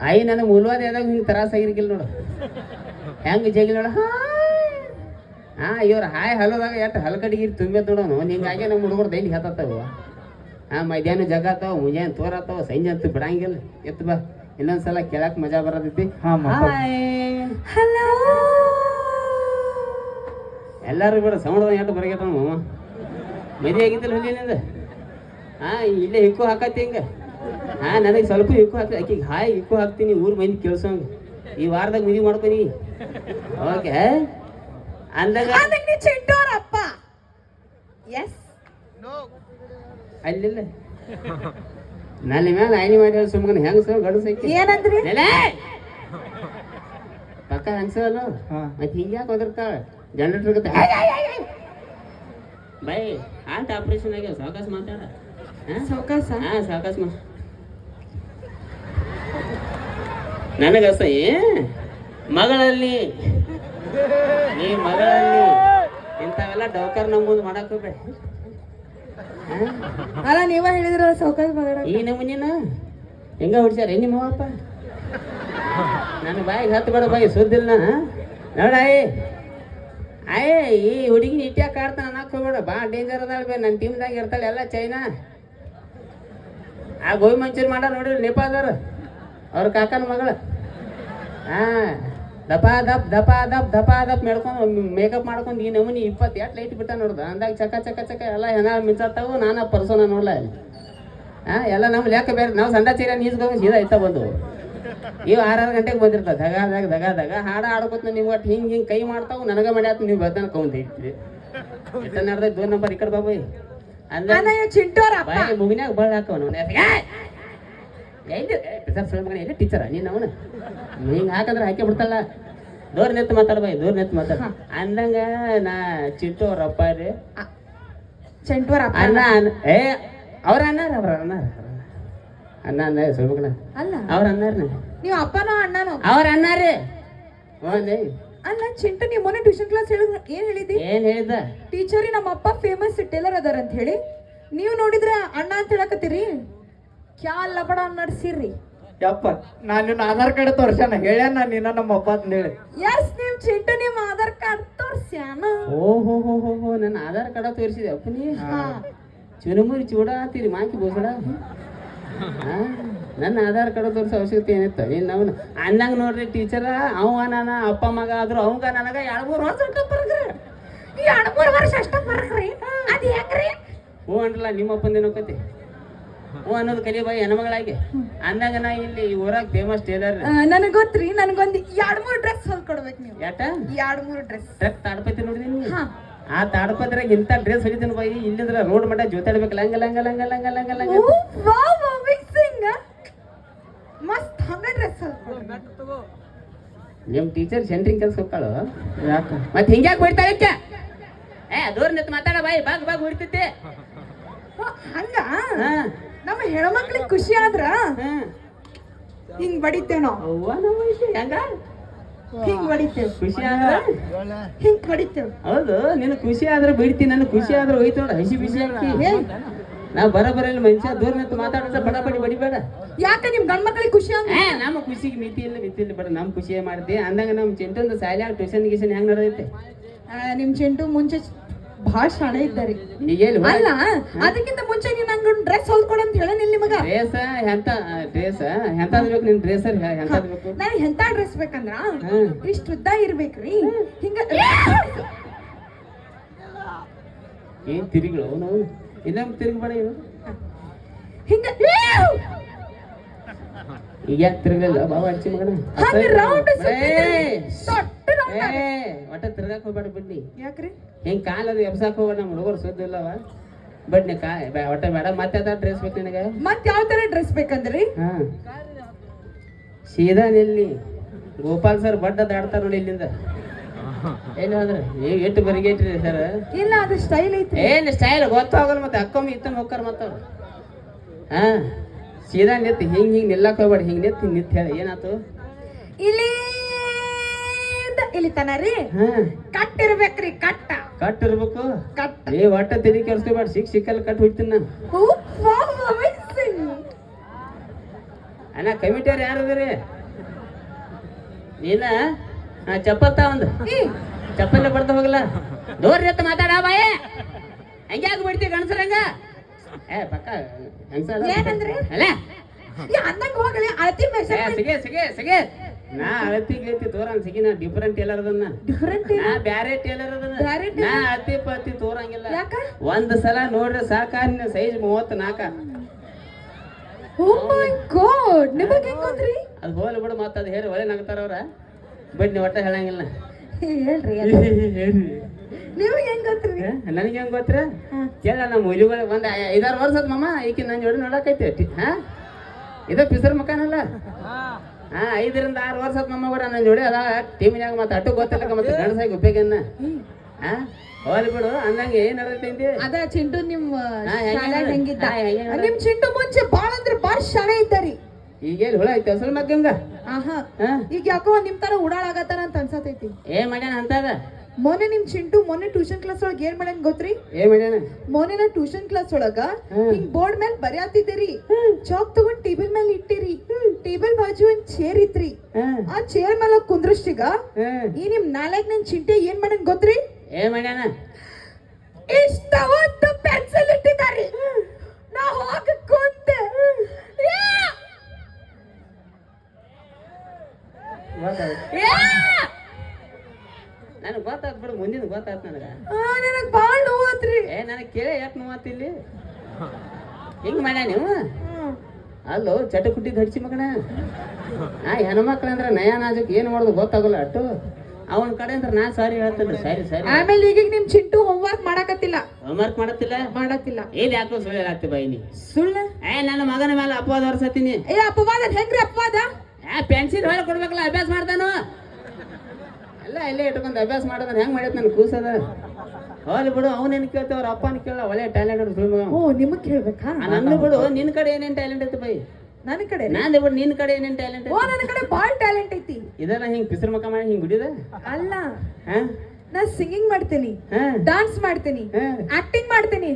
ಆಯಿ ನನಗೆ ಮೂಲವಾದ ಯಾವಾಗ ಹಿಂಗೆ ತ್ರಾಸ ಆಗಿರ್ಕಿಲ್ಲ ನೋಡು ಹೆಂಗೆ ಜಗಿಲ್ ನೋಡ ಇವ್ರು ಹಾಯ್ ಹಲೋದಾಗ ಎಷ್ಟು ಹಲ್ಕಡಿಗಿರಿ ತುಂಬೇತ್ ನೋಡೋನು ಹಿಂಗಾಗಿ ನಮ್ಮ ಹುಡುಗರು ದೈಲಿ ಹತ್ತತ್ತವ ಮಧ್ಯಾಹ್ನ ಜಗಾತಾವ ಮುಂಜಾನೆ ತೋರತ್ತಾವ ಸಂಜೆ ಅಂತೂ ಬಿಡಂಗಿಲ್ಲ ಎತ್ತು ಬಾ ಇನ್ನೊಂದ್ಸಲ ಕೇಳಕ್ ಮಜಾ ಬರತೈತಿ ಎಲ್ಲಾರು ಬಿಡ ಸೌಂಡ್ ಎಷ್ಟು ಬರಗೇಟ ಮಾಮ ಮದುವೆ ಆಗಿದ್ದಿಲ್ಲ ಹುಲ್ಲಿನಿಂದ ಇಲ್ಲೇ ಹಿಕ್ಕು ಹಾಕತ್ತಿ ಹಿಂಗ ನನಗೆ ಸ್ವಲ್ಪ ಹಿಕ್ಕು ಹಾಕಿ ಆಕಿಗೆ ಹಾಯ್ ಹಿಕ್ಕು ಹಾಕ್ತೀನಿ ಊರ್ ಮಂದಿ ಕೇಳ್ಸೋಂಗ ಈ ವಾರದಾಗ ಮದುವೆ ಮಾಡ್ಕೊನಿ ಓಕೆ ಅಂದಾಗ ಅಪ್ಪ ಎಸ್ ಅಲ್ಲಿಲ್ಲ ನನ್ನ ಮ್ಯಾಲ ಆಯ್ನಿ ಮಾಡಿ ಸುಮ್ಮನೆ ಹೆಂಗಸ ಗಂಡಸ ಏನಂದ್ರಿ ಪಕ್ಕ ಹಂಗಸಲ್ಲ ಮತ್ತೆ ಹಿಂಗ್ಯಾಕೆ ಒದರ್ತಾಳ ಜನರೇಟರ್ ಬೈ ಹಾರ್ಟ್ ಆಪರೇಷನ್ ಆಗ್ಯಾವ ಸಾವಕಾಶ ಮಾತಾಡ ಸಾವಕಾಶ ಸಾವಕಾಶ ನನಗಸ ಮಗಳಲ್ಲಿ ನೀ ಮಗಳಲ್ಲಿ ಇಂಥವೆಲ್ಲ ಡೌಕರ್ ನಮ್ಮ ಮುಂದೆ ಮಾಡಕ್ ಹೋಗ್ಬೇಡ ಅಲ್ಲ ನೀವ ಹೇಳಿದ್ರ ಸಾವಕಾಶ ಮಾತಾಡ ಈ ನಮೂನಿನ ಹೆಂಗ ಹುಡ್ಸ್ಯಾರ ನಿಮ್ಮಪ್ಪ ನನ್ನ ಬಾಯಿಗೆ ಹತ್ತು ಬೇಡ ಬಾಯಿ ಸುದ್ದಿಲ್ಲ ನೋಡ ಅಯ್ಯೇ ಈ ಹುಡುಗಿನ ಇಟ್ಯಾಕ ಆಡ್ತಾನ ಅನ್ನಕ್ ಹೋಗ್ಬೇಡ ಭಾಳ ಡೇಂಜರ್ ಅದಾಳ ಬೇ ನನ್ನ ಟೀಮ್ದಾಗ ಇರ್ತಾಳೆ ಎಲ್ಲ ಚೈನಾ ಆ ಗೋಬಿ ಮಂಚೂರಿ ಮಾಡ ನೋಡ್ರಿ ನೇಪಾಳದವ್ರ ಅವ್ರ ಕಾಕನ ಮಗಳ ದಪ ಮೇಡ್ಕೊಂಡು ಮೇಕಪ್ ಮಾಡ್ಕೊಂಡು ಈ ನಮೂನಿ 20 ಲೈಟ್ ಬಿಟ್ಟ ನೋಡ್ದ ಅಂದಾಗ ಚಕ ಎಲ್ಲ ಹೆಣ ಮಿಂಚಾತಾವು ನಾನಾ ಪರ್ಸೋನ ನೋಡ್ಲ ಅಲ್ಲಿ ಎಲ್ಲ ನಮ್ಮ ಲೆಕ್ಕ ಬೇರೆ ನಾವು ಸಂಡ ಚೀರ ನೀಸ್ಕೊಂಡು ಸೀದಾ ಐತ ಬಂದು ಇವು 6 ಗಂಟೆಗೆ ಬಂದಿರ್ತಾವ ದಗ ಹಾಡ ಆಡ್ಕೊತ ನೀವು ಒಟ್ಟು ಹಿಂಗೆ ಕೈ ಮಾಡ್ತಾವು ನನಗ ಮಾಡ್ಯಾತ ನೀವು ಬೆಳ್ತಾನ ಕೌಂತೈತಿ ಎಷ್ಟ ನಡ್ದ 2 ನಂಬರ್ ಈ ಕಡೆ ಬಾಬಾಯಿ ಅಂದ್ರೆ ಬಾಯಿ ಮುಗಿನ್ಯಾಗ ಬಳ್ಳ ಹಾಕವ ಎಲ್ಲಿ ಟೀಚರ ನೀನು ಅವನು ಹಿಂಗೆ ಹಾಕಂದ್ರೆ ಹಾಕಿ ಬಿಡ್ತಲ್ಲ ದೂರ ನೆತ್ತು ಮಾತಾಡ ಬಾಯಿ ದೂರ ನೆತ್ತು ಮಾತಾಡ ಅಂದಂಗ ನಾ ಚಿಂಟು ಅವ್ರ ಅಪ್ಪ ರೀ ಅಣ್ಣ ಅವ್ರ ಅನ್ನಾರ ಅಣ್ಣ ಅಂದ ಸುಳ್ಬೇಕಣ ಅವ್ರ ಅನ್ನಾರ ನೀವು ಅಪ್ಪನೋ ಅಣ್ಣನೋ ಅವ್ರ ಅನ್ನಾರಿ ಅಲ್ಲ ಚಿಂಟು ನೀವು ಮೊನ್ನೆ ಟ್ಯೂಷನ್ ಕ್ಲಾಸ್ ಹೇಳಿದ್ರ ಏನ್ ಹೇಳಿದ ಟೀಚರ್ ನಮ್ಮ ಅಪ್ಪ ಫೇಮಸ್ ಟೇಲರ್ ಅದಾರ ಅಂತ ಹೇಳಿ ನೀವು ನೋಡಿದ್ರೆ ಅಣ್ಣ ಅಂತ ಹೇಳಕತ್ತೀರಿ ಕ್ಯಾ ಲಬಡ ನಡ್ಸಿರ್ರಿ ಯಪ್ಪ ನಾನು ನಿನ್ನ ಆಧಾರ್ ಕಾರ್ಡ್ ತೋರ್ಸ್ಯಾನ ಹೇಳ್ಯಾನ ನೀನ ನಮ್ಮ ಅಪ್ಪ ಅಂತ ಹೇಳಿ ಎಸ್ ನಿಮ್ ಚಿಂಟು ನಿಮ್ಮ ಆಧಾರ್ ಕಾರ್ಡ್ ತೋರ್ಸ್ಯಾನ ಓಹೋ ನನ್ನ ಆಧಾರ್ ಕಾರ್ಡ್ ತೋರಿಸಿದೆ ಅಪ್ಪ ನೀ ಚುರುಮುರಿ ಚೂಡ ಅಂತೀರಿ ಮಾಕಿ ಬೋಸಡ ನನ್ನ ಆಧಾರ್ ಕಾರ್ಡ್ ತೋರಿಸೋ ಅವಶ್ಯಕತೆ ಏನಿತ್ತು ಇನ್ನು ಅವನು ಅಂದಂಗ ನೋಡ್ರಿ ಟೀಚರ ಅವ ನನ್ನ ಅಪ್ಪ ಮಗ ಆದ್ರು ಅವಂಗ ನನಗ 2-3 ವರ್ಷ ಅಷ್ಟ ಬರ್ಕ್ರಿ 2-3 ವರ್ಷ ಅಷ್ಟ ಬರ್ಕ್ರಿ ಅದ್ ಹೆಂಗ್ರಿ ಹ್ಞೂ ಅಂದ್ರಲ್ಲ ನಿಮ್ಮ ಅಪ್ಪಂದೇನು ಕತೆ ಹ್ಞೂ ಅನ್ನೋದು ಕಲಿ ಬಾಯಿ ಹೆಣ್ಮಗಳಾಗಿ ಅಂದಾಗ ನಾ ಇಲ್ಲಿ ಊರಾಗ ಫೇಮಸ್ ಟೇಲರ್ ನನಗೆ ಗೊತ್ತ್ರಿ ನನಗೊಂದು 2-3 ಡ್ರೆಸ್ ಹೊಲ್ಕೊಡ್ಬೇಕು ನೀವು ಯಾಟ 2-3 ಡ್ರೆಸ್ ತಾಡ್ಪತಿ ನೋಡಿದೀನಿ ಆ ತಾಡ್ಪತ್ರಾಗ ಇಂಥ ಡ್ರೆಸ್ ಹೊಡಿತೀನಿ ಬಾಯಿ ಇಲ್ಲಿಂದ್ರ ರೋಡ್ ಮಟ್ಟ ಜೋತಾಡ್ಬೇಕಲ್ಲ ಹಂಗಲ್ಲ ಮಸ್ತ್ ಹಂಗ ಡ್ರೆಸ್ ಹೊಲ್ಕೊಡ್ಬೇಕು ನಿಮ್ ಟೀಚರ್ ಸೆಂಟ್ರಿಂಗ್ ಕೆಲ್ಸ ಹೋಗ್ತಾಳು ಯಾಕೆ ಮತ್ತೆ ಹಿಂಗ್ಯಾಕೆ ಹೊಡ್ತಾಳೆ ದೂರ ನಿಂತು ಮಾತಾಡ ಬಾಯಿ ಬಾಗ್ ಹೊಡಿತೈತೆ ಹಂಗ ನಮ್ಮ ಹೆಣ್ಮಕ್ಳಿಗೆ ಖುಷಿ ಆದ್ರ ಹಿಂಗ್ ಬಡಿತೇವ್ ನಾವು ಅವ್ವ ನಮ್ಮ ಹೆಂಗ ಹಿಂಗ್ ಬಡಿತೇವ್ ಖುಷಿ ಆದ್ರ ಹಿಂಗ್ ಬಡಿತೇವ್ ಹೌದು ನಿನ್ನ ಖುಷಿ ಆದ್ರೆ ಬಿಡ್ತೀನಿ ನನ್ನ ಖುಷಿ ಆದ್ರೆ ಹೋಯ್ತು ನೋಡ ಹಸಿ ಬಿಸಿ ಹಾಕಿ ನಾ ಬರಬರಲ್ಲಿ ಮನುಷ್ಯ ದೂರ ನಿಂತು ಮಾತಾಡಿದ್ರೆ ಬಡ ಬಡಿಬೇಡ ಯಾಕೆ ನಿಮ್ ಗಂಡ್ ಮಕ್ಳಿಗೆ ಖುಷಿ ಆಗ ನಮ್ಮ ಖುಷಿಗೆ ಮಿತಿ ಇಲ್ಲ ಬಡ ನಮ್ ಖುಷಿಯೇ ಮಾಡ್ತಿ ಅಂದಂಗ ನಮ್ ಚಿಂಟೊಂದು ಶಾಲ್ಯಾಗ ಟ್ಯೂಷನ್ ಗೀಷನ್ ಹೆಂಗ್ ನಡೆದೈತೆ ನಿಮ್ ಚಿಂಟು ಮುಂಚೆ ಬಹಳ ಶಾಣೆ ಇದ್ದಾರೆ. ಈಗೇನು ಅಲ್ಲ ಅದಕ್ಕಿಂತ ಮುಂಚೆ ನೀನ್ ನಂಗೆ ಡ್ರೆಸ್ ಹೊಲ್ಕೊಡು ಅಂತ ಹೇಳ ನಿಮಗ. ಡ್ರೆಸ್ ಎಂತದ್ ಬೇಕು ನಿನ್ ಡ್ರೆಸರ್ ಎಂತದ್ ಬೇಕು? ನನಗೆ ಎಂತ ಡ್ರೆಸ್ ಬೇಕಂದ್ರ ಇಷ್ಟ ಉದ್ದ ಇರ್ಬೇಕ್ರಿ, ಹಿಂಗ ಏನ್ ತಿರುಗಳು ನಾವು ಇನ್ನೊಂದು ತಿರುಗಬೇಡ ಇವು ಹಿಂಗ ಈಗ ಯಾಕೆ ತಿರುಗಲಿಲ್ಲ ಬಾಬಾ ಅಡ್ಚಿ ಮಗನ ಹಂಗ ರೌಂಡ್ ಒಟ್ಟ ತಿರ್ಗಾಕ್ ಹೋಗ್ಬೇಡ ಬಿಡ್ನಿ. ಯಾಕ್ರಿ ಹಿಂಗ್ ಕಾಲದು ಎಬ್ಸಾಕ್ ಹೋಗ್ಬೇಡ, ನಮ್ಮ ಹುಡುಗರು ಸುದ್ದಿ ಇಲ್ಲವ ಬಡ್ನಿ ಒಟ್ಟ ಬೇಡ. ಮತ್ತೆ ಅದ ಡ್ರೆಸ್ ಬೇಕು ನಿನಗೆ? ಮತ್ ಯಾವ ತರ ಡ್ರೆಸ್ ಬೇಕಂದ್ರಿ? ಹಾ ಸೀದಾ ನಿಲ್ಲಿ ಗೋಪಾಲ್ ಸರ್ ಬಡ್ಡ ದಾಡ್ತಾರ ನೋಡಿ ಇಲ್ಲಿಂದ. ಏನು ಅಂದ್ರೆ ಈಗ ಎಷ್ಟು ಬರಿಗೇಟ್ರಿ ಸರ್? ಇಲ್ಲ ಅದು ಸ್ಟೈಲ್ ಐತಿ. ಏನ್ ಸ್ಟೈಲ್ ಗೊತ್ತಾಗಲ್ಲ, ಮತ್ತೆ ಅಕ್ಕೊಮ್ಮೆ ಇತ್ತನ ಹೋಗ್ತಾರ ಮತ್ತ. ಹಾ ಸೀದಾ ನಿತ್ ಹಿಂಗ್ ನಿಲ್ಲಕ್ ಹೋಗ್ಬೇಡ, ಹಿಂಗ್ ನಿತ್ ಹೇಳಿ ಏನಾತು? ಇಲ್ಲಿ ತನ ರೀ ಕಟ್ ಇರ್ಬೇಕ್ರಿ, ಕಟ್ ಇರ್ಬೇಕು. ಕಟ್ ಏ ಒಟ್ಟ ತೆರಿ ಕೆಲ್ಸ್ಕೊಬೇಡ, ಸಿಕ್ಕಲ್ಲಿ ಕಟ್ ಹೋಗ್ತೀನಿ ನಾನು. ಅಣ್ಣ ಕಮಿಟಿಯವ್ರು ಯಾರು ಅದರಿ? ನೀನ ಚಪ್ಪಲ್ ಒಂದು ಚಪ್ಪಲ್ ಬರ್ತಾ ಹೋಗಲ್ಲ ದೋರ್ರಿ ಅಂತ ಮಾತಾಡ ಬಾಯ. ಹಂಗ್ಯಾಕ ಬಿಡ್ತೀವಿ ಗಣಸರಂಗ? ಏ ಪಕ್ಕ ಏನಂದ್ರಿ? ಅಲ್ಲ ಅಂದಂಗ ಹೋಗಲಿ ಅಳತಿ ಸಿಗೆ ನಾ ಅಳತಿ ಗೈತಿ ತೋರಂಗ್ ಸಿಗಿ. ನಾ ಡಿಫ್ರೆಂಟ್ ಟೇಲರ್ ಅದನ್ನ, ನಾ ಬ್ಯಾರೆ ಟೇಲರ್ ಅದನ್ನ. ನಾ ಅಳತಿ ಪತಿ ತೋರಂಗಿಲ್ಲ. ಒಂದ್ ಸಲ ನೋಡ್ರಿ ಸಾಕ, ಸೈಜ್ 34. ಅದು ಹೋಲ್ ಬಿಡು, ಮತ್ತ ಅದು ಹೇಳಿ ಒಳ್ಳೆ ನಗ್ತಾರ ಅವ್ರ. ಬಟ್ ನೀವ್ ಒಟ್ಟ ಹೇಳಂಗಿಲ್ಲ. ಹೇಳ್ರಿ ನಿಮಗೆ ಹೆಂಗ್ ಗೊತ್ತ್ರಿ? ನನಗೆ ಹೆಂಗ್ ಗೊತ್ತ್ರ? ಕೇಳ ನಮ್ಮ ಹುಲಿಗಳು ಒಂದ್ 5-6 ವರ್ಷ ಅದ ಮಾಮ ಈಕಿ ನನ್ ಜೋಡಿ ನೋಡಕೈತಿ. ಹಾ ಇದ ಪಿಸರ್ ಮಕಾನಲ್ಲ. 5-6 ವರ್ಷ ಅದ ಮಮ್ಮ ಕೂಡ ನನ್ ಜೋಡಿ ಅದ ಟೀಮಿನಾಗ. ಮತ್ತೆ ಅಟ್ಟು ಗೊತ್ತಿಲ್ಲ ಮತ್ತೆ ಗಣಸಾಗಿ ಉಪಯೋಗನ್ನ. ಹಾ ಹೋಲಿ ಬಿಡು ಅಂದಂಗೆ ಏನ್ ನಡತೈತಿ? ಅದ ಚಿಂಟು ನಿಮ್ ಹೆಂಗಿದ್ದ? ನಿಮ್ ಚಿಂಟು ಮುಂಚೆ ಬಾಳ ಅಂದ್ರೆ ಬಾಳ ಶಾಣೆ ಇದ್ದಾರಿ. ಈಗೇನ್ ಹುಳ ಐತಿ ಅಸಲ್ ಮಕ್ಕಂಗ? ಈಗ ಯಾಕೋ ನಿಮ್ ತರ ಉಡಾಳಾಗತ್ತಾರ ಅಂತ ಅನ್ಸತೈತಿ. ಏನ್ ಮಾಡ್ಯಾನ ಅಂತದ? ಮೊನ್ನೆ ನಿಮ್ ಚಿಂಟು ಮೊನ್ನೆ ಟ್ಯೂಷನ್ ಕ್ಲಾಸ್ ಒಳಗ ಏನ್ ಮಾಡ್ಯಾನ ಗೊತ್ತ್ರಿ? ಏನ್ ಮಾಡ್ಯಾನ? ಮೊನ್ನೆ ಟ್ಯೂಷನ್ ಕ್ಲಾಸ್ ಒಳಗ ಹಿಂಗ್ ಬೋರ್ಡ್ ಮೇಲೆ ಬರೆಯತ್ತಿದ್ದೀರಿ, ಚಾಕ್ ತಗೊಂಡ್ ಟೇಬಲ್ ಮೇಲೆ ಇಟ್ಟಿರಿ, ಟೇಬಲ್ ಬಾಜು ಒಂದ್ ಚೇರ್ ಇತ್ರಿ, ಆ ಚೇರ್ ಮೇಲೆ ಕುಂದ್ರಷ್ಟೀಗ ಈ ನಿಮ್ ನಾಲ್ಕ್ ನನ್ ಚಿಂಟೆ ಏನ್ ಮಾಡ್ಯಾನ ಗೊತ್ತ್ರಿ? ಏನ್ ಮಾಡ್ಯಾನ? ಇಷ್ಟ ಒಂದು ಪೆನ್ಸಿಲ್ ಇಟ್ಟಿದ್ದಾರೆ. ನಾ ಹೋಗಿ ಕುಂತೆ ನನಗೆ ಗೊತ್ತಾತ್ ಬಿಡು, ಮುಂದಿನ ಗೊತ್ತಾತ್ ನನಗ. ನನಗ್ ಬಾಳ ನೋವಾತ್ರಿ. ನನಗೆ ಕೇಳಿ ಯಾಕೆ ನೋವಾತ್ ಇಲ್ಲಿ? ಹಿಂಗ್ ಮಾಡ್ಯ ನೀವು? ಅಲ್ಲೋ ಚಟಕುಟ್ಟಿ ಧಡ್ಸಿ ಮಗನ. ಹೆಣ್ಮಕ್ಳು ಅಂದ್ರೆ ನಯ ನಾಜಕ್ ಏನ್ ಮಾಡೋದು ಗೊತ್ತಾಗಲ್ಲ ಅಟ್ಟು. ಅವನ ಕಡೆ ಅಂದ್ರೆ ನಾನ್ ಸಾರಿ ಹೇಳ್ತೇನೆ. ಸರಿ ಆಮೇಲೆ ಈಗ ನಿಮ್ ಚಿಂಟು ಹೋಮ್ವರ್ಕ್ ಮಾಡಕತ್ತಿಲ್ಲ. ಹೋಮ್ವರ್ಕ್ ಮಾಡತ್ತಿಲ್ಲ ಏನ್ ಯಾಕೋ ಸುಳ್ಳು ಹೇಳಾಕ್ತಿ ಬಾಯಿ ನೀ? ಸುಳ್ಳು? ನನ್ನ ಮಗನ ಮೇಲೆ ಅಪವಾದ ಹೊರಸತ್ತೀನಿ. ಅಪವಾದ ಹೆಂಗ್ರಿ ಅಪವಾದ? ಪೆನ್ಸಿಲ್ ಹೊಳೆ ಕೊಡ್ಬೇಕಲ್ಲ, ಅಭ್ಯಾಸ ಮಾಡ್ತಾನು. ಎಲ್ಲ ಇಲ್ಲೇ ಇಟ್ಕೊಂಡ್ ಅಭ್ಯಾಸ ಮಾಡೋದ್ ಹೆಂಗ್ ಮಾಡೈತ್ ನನ್ ಕೂಸದ. ಹೋಲಿ ಬಿಡು, ಅವನೇನ್ ಕೇಳ್ತ ಅವ್ರ ಅಪ್ಪನ ಕೇಳ. ಒಳ್ಳೆ ಟ್ಯಾಲೆಂಟ್. ನಿಮಗ್ ಕೇಳ್ಬೇಕಾ? ನನ್ನ ಬಿಡು, ನಿನ್ ಕಡೆ ಏನೇನ್ ಟ್ಯಾಲೆಂಟ್ ಐತಿ ಬೈ? ನನ್ನ ಕಡೆ ನಾನ್ ಬಿಡು, ನಿನ್ ಕಡೆ ಏನೇನ್ ಟ್ಯಾಲೆಂಟ್? ನನ್ನ ಕಡೆ ಬಾಳ್ ಟ್ಯಾಲೆಂಟ್ ಐತಿ. ಇದೆಲ್ಲ ಹಿಂಗ್ ಪಿಸರ್ ಮಕ್ಕ ಮಾಡಿ ಹಿಂಗ್ ಬಿಡಿದ ಅಲ್ಲ. ನಾ ಸಿಂಗಿಂಗ್ ಮಾಡ್ತೀನಿ, ಡಾನ್ಸ್ ಮಾಡ್ತೀನಿ, ಆಕ್ಟಿಂಗ್ ಮಾಡ್ತೀನಿ.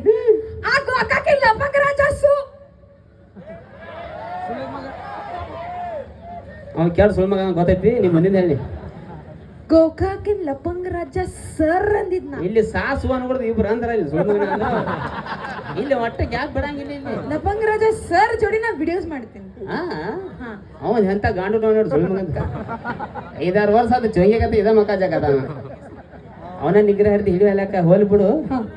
ಅವ್ನು ಕೇಳ ಸುಳ್ಳು ಮಗ ಗೊತ್ತೈತಿ. ನಿಮ್ ಮುಂದಿನ ಹೇಳಿ. ಗೋಕಾಕಿನ್ ಲಪಂಗ ರಾಜ ಸರ್ ಅಂದಿದ್ನ. ಇಲ್ಲಿ ಸಾಸು ಅನ್ಬಿಡ್ದು ಇಬ್ರು ಅಂದ್ರ ಇಲ್ಲಿ ಸುಳ್ಳು ಇಲ್ಲಿ ಒಟ್ಟೆ ಯಾಕೆ ಬಿಡಂಗಿಲ್ಲ. ಇಲ್ಲಿ ಲಪಂಗ ರಾಜ ಸರ್ ಜೋಡಿ ನಾ ವಿಡಿಯೋಸ್ ಮಾಡ್ತೀನಿ. ಅವನ್ ಎಂತ ಗಾಂಡು ನೋಡಿ ಸುಳ್ಳು ಮಗ. 5-6 ವರ್ಷ ಅದು ಚೊಂಗಿಗತ್ತೆ ಇದ ಮಕ್ಕ ಜಗದ. ಅವನ ನಿಗ್ರಹ ಹಿಡಿದು ಹಿಡಿಯೋ ಹೇಳಕ್ಕ ಹೋಲಿ ಬಿಡು.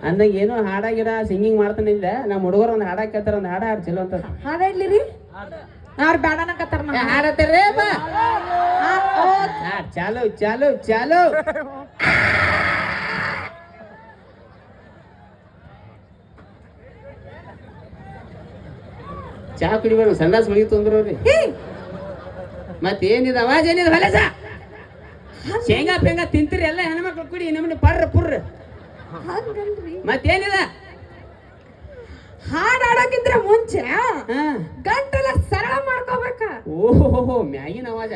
ಅಂದಂಗ ಏನು ಹಾಡ ಗಿಡ ಸಿಂಗಿಂಗ್ ಮಾಡ್ತಾನೆ ಇಲ್ಲ. ನಮ್ಮ ಹುಡುಗರು ಒಂದ್ ಹಾಡ ಕೇಳ್ತಾರ, ಒಂದ್ ಹಾಡ ಹಾಡ್ ಚಲೋ ಅಂತ. ಹಾಡ ಇಡ್ಲಿರಿ? ಯಾರು ಬೇಡನಕತ್ತಾರ ಹಾಡತ್ತೇರಿ? ಚಾಲು ಚಾಲು ಚಾಲು. ಚಾ ಕುಡಿಬೇಡ, ಸಂಡಾಸ್ ಮುಗಿ ತೊಂದ್ರವ್ರಿ. ಮತ್ತೇನಿದ ಅವಾಜ್ ಏನಿದ ಹೊಲಸ? ಶೇಂಗಾ ಪೇಂಗಾ ತಿಂತೀರಿ ಎಲ್ಲ ಹೆಣ್ಮಕ್ಳು ಕುಡಿ ನಮ್ಮನ್ನ ಪರ್ರ ಪುರ್ರ. ಮತ್ತೇನಿದ? ಹಾಡಾಡಕ್ಕಿಂತ ಮುಂಚೆ ಗಂಟೆಲ್ಲ ಸರಳ ಮಾಡ್ಕೋಬೇಕ. ಓಹೋ ಮ್ಯಾಗಿನ ಅವಾಜ?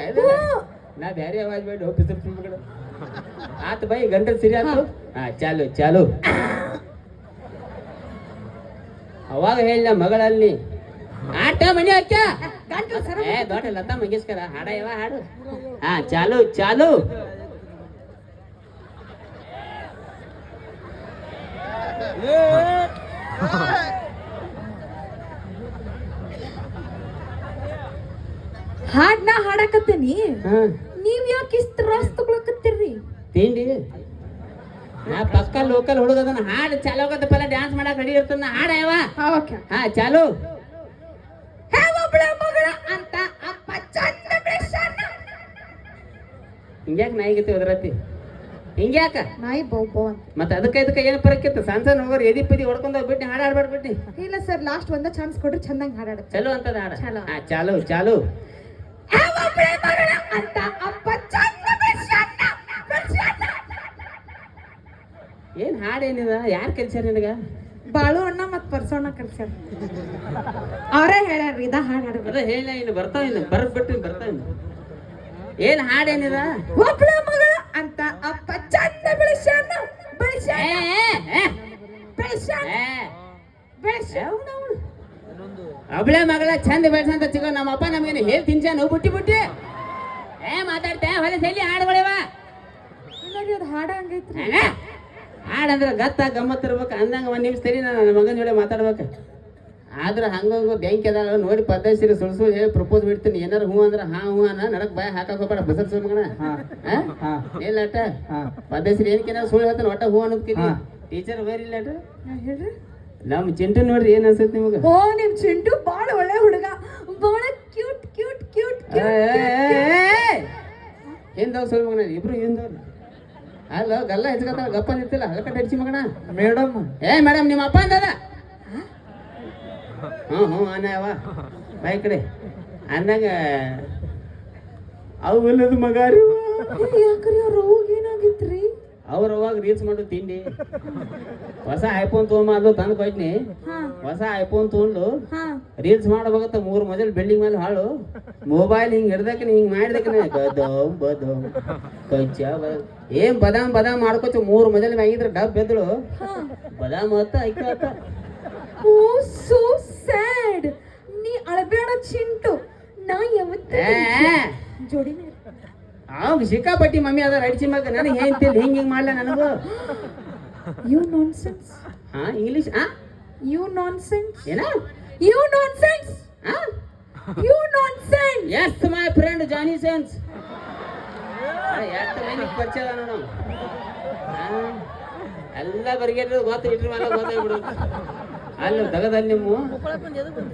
ನಾ ಬ್ಯಾರೆ ಅವಾಜ್ ಬೇಡ. ಆತ ಬೈ ಗಂಟೆ ಸಿರಿ ಆತು. ಚಾಲು ಚಾಲು. ಅವಾಗ ಹೇಳ ಮಗಳಲ್ಲಿ ಆಟ ಮನೆ ಅಕ್ಕ ದೊಡ್ಡ ಲತಾ ಮಂಗೇಶ್ಕರ ಹಾಡ ಯಾವ ಹಾಡು? ಚಾಲು ಚಾಲು. ಹಾಡ್ನ ಹಾಡಕತ್ತೇನಿ ಹಾ ನೀವ್ ಯಾಕೆ ಇಷ್ಟ ತ್ರಾಸ್ ತಗೊಳಕತ್ತೀರಿ? ತಿಂಡಿ ನಾ ಪಕ್ಕ ಲೋಕಲ್ ಹುಡುಗದನ್ನ ಹಾಡು ಚಾಲು ಆಗತ್ತ ಪಲ್ಲ ಡ್ಯಾನ್ಸ್ ಮಾಡಕ್ ರೆಡಿ ಇರ್ತದ ಹಾಡ ಯಾವ ಓಕೆ. ಹಾ ಚಾಲು ಹೇ ಒಬ್ಳ ಮಗಳ ಅಂತ ಅಪ್ಪ ಚಂದ ಬೆಳ್ಸ್ಯಾನ. ಹಿಂಗ್ಯಾಕ ನಾಯಿಗತಿ ಒದರತಿ ಹಿಂಗ್ಯಾಕ ನಾಯಿ ಬೌ ಅಂತ. ಮತ್ತೆ ಅದಕ್ಕೆ ಏನು ಪರಕ್ಕಿತ್ತು ಸಣ್ಣ ಸಣ್ಣ ಹೋಗೋರು ಎದಿ ಪದಿ ಹೊಡ್ಕೊಂಡ್ ಬಿಟ್ಟು ಹಾಡು ಹಾಡ್ಬಿಟ್ಬಿಟ್ಟು ಇಲ್ಲ ಸರ್, ಲಾಸ್ಟ್ ಒಂದ ಚಾನ್ಸ್ ಕೊಡ್ರಿ, ಚಂದಂಗ್ ಹಾಡಾಡುತ್ತೆ. ಚಲೋ ಅಂತದ ಹಾಡ ಚಲೋ. ಹಾ ಚಾಲು ಚಾಲು ಹೇ ಒಬ್ಳ ಮಗಳ ಅಂತ ಅಪ್ಪ ಚಂದ ಬೆಳ್ಸ್ಯಾನ, ಬೆಳ್ಸ್ಯಾನ. ಏನ್ ಹಾಡೇನಿದ ಯಾರು ಕಲ್ಸ್ಯಾರ ನಿನಗ ಬಾಳು ಅಣ್ಣ ಮತ್ ಪರ್ಸೋಣ ಕಲ್ಸ್ಯಾರ. ಅವರೇ ಹೇಳ್ಯಾರ್ರಿ ಇದ ಹಾಡ್ ಹಾಡ್ಬೇಕು. ಅದ ಹೇಳ ಇನ್ನು ಬರ್ತಾವ ಇನ್ನು ಬರ್ಬಿಟ್ಟು ಬರ್ತಾವ ಇನ್ನು ಏನ್ ಹಾಡೇನಿದ ಒಬ್ಳ ಮಗಳ ಅಂತ ಅಪ್ಪ ಚಂದ ಬೆಳ್ಸ್ಯಾನ, ಬೆಳ್ಸ್ಯಾನ, ಬೆಳ್ಸ್ಯಾನ, ಬೆಳ್ಸ್ಯಾನ. ಒಬ್ಳೆ ಮಗಳ ಚಂದ ಬೆಳ್ಸಂತ ಚಿಕ್ಕ ನಮ್ಮ ಅಪ್ಪ ನಮ್ಗೇನು ಹೇಳಿ ತಿನ್ಸಾನು ಬುಟ್ಟಿ ಬುಟ್ಟಿ ಮಾತಾಡ್ತೆ ಹೊಲ ಸೈಲಿ ಹಾಡುಗಳಿವ ಇಲ್ಲಾರಿ ಅದು ಹಾಡ ಹಂಗೈತ್ರಿ. ಹಾಡಂದ್ರೆ ಗತ್ತ ಗಮ್ಮತ್ ಇರ್ಬೇಕು ಅಂದಂಗ ಒಂದ್ ನಿಮಿಷ ಸರಿ ನಾನು ನನ್ನ ಮಗನ ಜೋಡಿ ಮಾತಾಡ್ಬೇಕು ಆದ್ರೆ ಹಂಗಂಗ ಬ್ಯಾಂಕ್ ಅದಾಳ ನೋಡಿ ಪದ್ಧತಿ ಸುಳ್ಳು ಹೇಳಿ ಪ್ರಪೋಸ್ ಬಿಡ್ತೀನಿ ಏನಾರು ಹೂ ಅಂದ್ರೆ ಹಾ ಹೂ ಅನ್ನ ನಡಕ್ ಬಾಯ್ ಹಾಕಕ್ ಹೋಗ್ಬೇಡ ಬಸರ್ ಮಗನ ಇಲ್ಲ ಅಟ ಪದ್ಧತಿ ಏನಕ್ಕೆ ಸುಳ್ಳು ಹೇಳ್ತಾನೆ ಒಟ್ಟ ಹೂ ಅನ್ನೋದ್ಕಿಲ್ಲ ಟೀಚರ್ ಬೇರೆ ಇಲ್ಲ ಅಟ ಹೇಳ್ರಿ. ನಮ್ ಚಿಂಟು ನೋಡ್ರಿ ಏನ್ ಅನ್ಸತ್ ನಿಮಗ ಓ ನಿಮ್ ಚಿಂಟು ಬಾಳ ಒಳ್ಳೆ ಹುಡುಗ, ಬಾಳ ಕ್ಯೂಟ್ ಕ್ಯೂಟ್ ಕ್ಯೂಟ್. ಹಿಂದವ್ ಸುಳ್ಳು ಮಗನ ಇಬ್ರು ಹಿಂದವ್ರು ಅಲ್ಲ ಗಲ್ಲ ಹೆಚ್ಕತ್ತಾಳ ಗಪ್ಪ ನಿಂತಿಲ್ಲ ಹಲಕಟ್ಟ ಹಡ್ಸಿ ಮಗನ ಮೇಡಮ್ ಮೇಡಮ್ ನಿಮ್ಮ ಅಪ್ಪ ಅಂದದ ಹ್ಞೂ ಅವ ಬಾಯ್ ಕಡೆ ಅಂದಾಗ ಅವೆಲ್ಲದ ಮಗ ರೀ ಯಾಕ್ರಿ ಅವ್ರ ರೋಗ ಏನಾಗಿತ್ರಿ? ಅವ್ರು ಅವಾಗ ರೀಲ್ಸ್ ಮಾಡೋ ತಿಂಡಿ ಹೊಸ ಐಫೋನ್ ತೊಗೊಂಬ ಅದು ತಂದು ಕೊಯ್ತೀನಿ ಹಾ ಹೊಸ ಐಫೋನ್ ತೊಗೊಂಡು ಹಾ ರೀಲ್ಸ್ ಮಾಡಬೇಕತ್ತ 3 ಮಜಲ್ ಬಿಲ್ಡಿಂಗ್ ಮೇಲೆ ಹಾಳು ಮೊಬೈಲ್ ಹಿಂಗ್ ಹಿಡ್ದಕ್ಕೆ ಹಿಂಗ್ ಮಾಡಿದಕ್ಕೆ ಬದಮ್ ಬದಮ್ ಕಚ್ಚ ಏನ್ ಬದಾಮ್ ಬದಾಮ್ ಮಾಡ್ಕೊತ 3 ಮಜಲ್ ಮ್ಯಾಗಿದ್ರೆ ಡಬ್ ಬೆದ್ದಳು ಹಾ. ಬದಾಮ್ ಅತ್ತ ಐಕ ಅತ್ತ ಓ ಸೋ ಸ್ಯಾಡ್. ನೀ ಅಳಬೇಡ ಚಿಂಟು, ನಾ ಯಾವತ್ತೂ ಜೋಡಿನೇ ಅವಾಗ ಸಿಕ್ಕಾಪಟ್ಟಿ ಮಮ್ಮಿ ಅದ ಅಡಿಸಿ ಮಗ ನನಗೆ ಹೇಳ್ತಿಲ್ಲ ಹಿಂಗ್ ಹಿಂಗ್ ಮಾಡ್ಲ ನನಗೂ ಯು ನಾನ್ಸೆನ್ಸ್, ಹಾ ಇಂಗ್ಲಿಷ್ ಯು ನಾನ್ಸೆನ್ಸ್, ಏನ you nonsense, you nonsense. Yes my friend Johnny Sins ಎಷ್ಟು ಮಂದಿ ಪರಿಚಯ ಅದ ನೋಡು ಎಲ್ಲ ಬರಿಗೇಟ್ರು ಗೊತ್ತು ಇಟ್ರ ಮೇಲೆ ಗೊತ್ತಾಗ್ಬಿಡು ಅಲ್ಲಿ ದಗದಲ್ಲಿ ನೀವು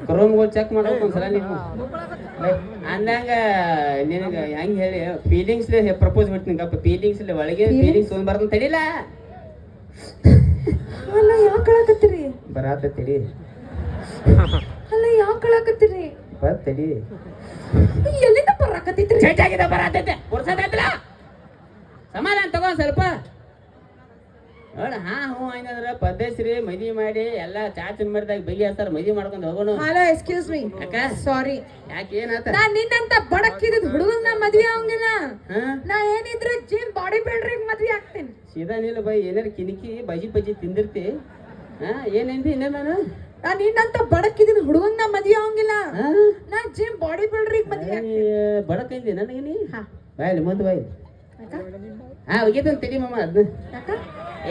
ಕ್ರೋಮ್ಗಳು ಚೆಕ್ ಮಾಡ್ಬೇಕು ಒಂದ್ಸಲ ನೀವು ಅಂದಂಗ ನಿನಗೆ ಹೆಂಗ್ ಹೇಳಿ ಫೀಲಿಂಗ್ಸ್ ಪ್ರಪೋಸ್ ಬಿಡ್ತೀನಿ ಗಪ್ಪ ಫೀಲಿಂಗ್ಸ್ ಒಳಗೆ ಫೀಲಿಂಗ್ಸ್ ಒಂದ್ ಬರ್ದಂತ ತಡಿಲ್ಲ ಅಲ್ಲ ಯಾಕೆ ಅಳಕತ್ತೀರಿ? ಬರಾತ ತಡಿ ಅಲ್ಲ ಯಾಕೆ ಅಳಕತ್ತೀರಿ? ಬರ್ ತಡಿ ಎಲ್ಲಿಂದ ಬರಾಕತ್ತಿದ್ರಿ? ಚಟಾಗಿದ ಬರಾತೈತೆ ಪುರ್ಸದೈತಲ್ಲ ಸಮಾಧಾನ ತಗೋ ಸ್ವಲ್ಪ ನೋಡ ಹಾ ಹ್ಞೂ ಏನಂದ್ರ ಪದ್ಧತಿ ಮದ್ವಿ ಮಾಡಿ ಎಲ್ಲ ಚಾಚನ್ ಮಾಡಿದಾಗ ಬಗೆ ಹತ್ತಾರ ಮದ್ವಿ ಮಾಡ್ಕೊಂಡು ಹೋಗೋಣ ಹಲೋ ಎಕ್ಸ್ಕ್ಯೂಸ್ ಮೀ, ಯಾಕ ಸಾರಿ. ಯಾಕೆ ಏನಾತ ನಾ ನಿನ್ನಂತ ಬಡಕ್ಕಿದ್ ಹುಡುಗನ ಮದ್ವೆ ಆಗಂಗಿಲ್ಲ. ಹಾ ನಾ ಏನಿದ್ರು ಜಿಮ್ ಬಾಡಿ ಬಿಲ್ಡರ್ ಮದ್ವೆ ಆಗ್ತೀನಿ. ಸೀದಾ ನೀನು ಬೈ ಏನಾರ ಕಿನಿಕಿ ಬಜಿ ಪಜಿ ತಿಂದಿರ್ತಿ ಹಾ ಏನಂದಿ ಇನ್ನ ನಾನು ನಾ ನಿನ್ನಂತ ಬಡಕ್ಕಿದ್ ಹುಡುಗನ ಮದ್ವೆ ಆಗಂಗಿಲ್ಲ. ಹಾ ನಾ ಜಿಮ್ ಬಾಡಿ ಬಿಲ್ಡರ್ ಮದ್ವೆ ಆಗ್ತೀನಿ. ಬಡಕೈಂದಿ ನನಗೆ ನೀ ಹಾ ಬಾಯ್ಲಿ ಮುಂದೆ ಬಾಯ್ ಯಾಕ? ಹಾ ಹೋಗಿದ್ದಂತ ತಡಿ ಮಮ್ಮ ಅದನ್ನ ಯಾಕ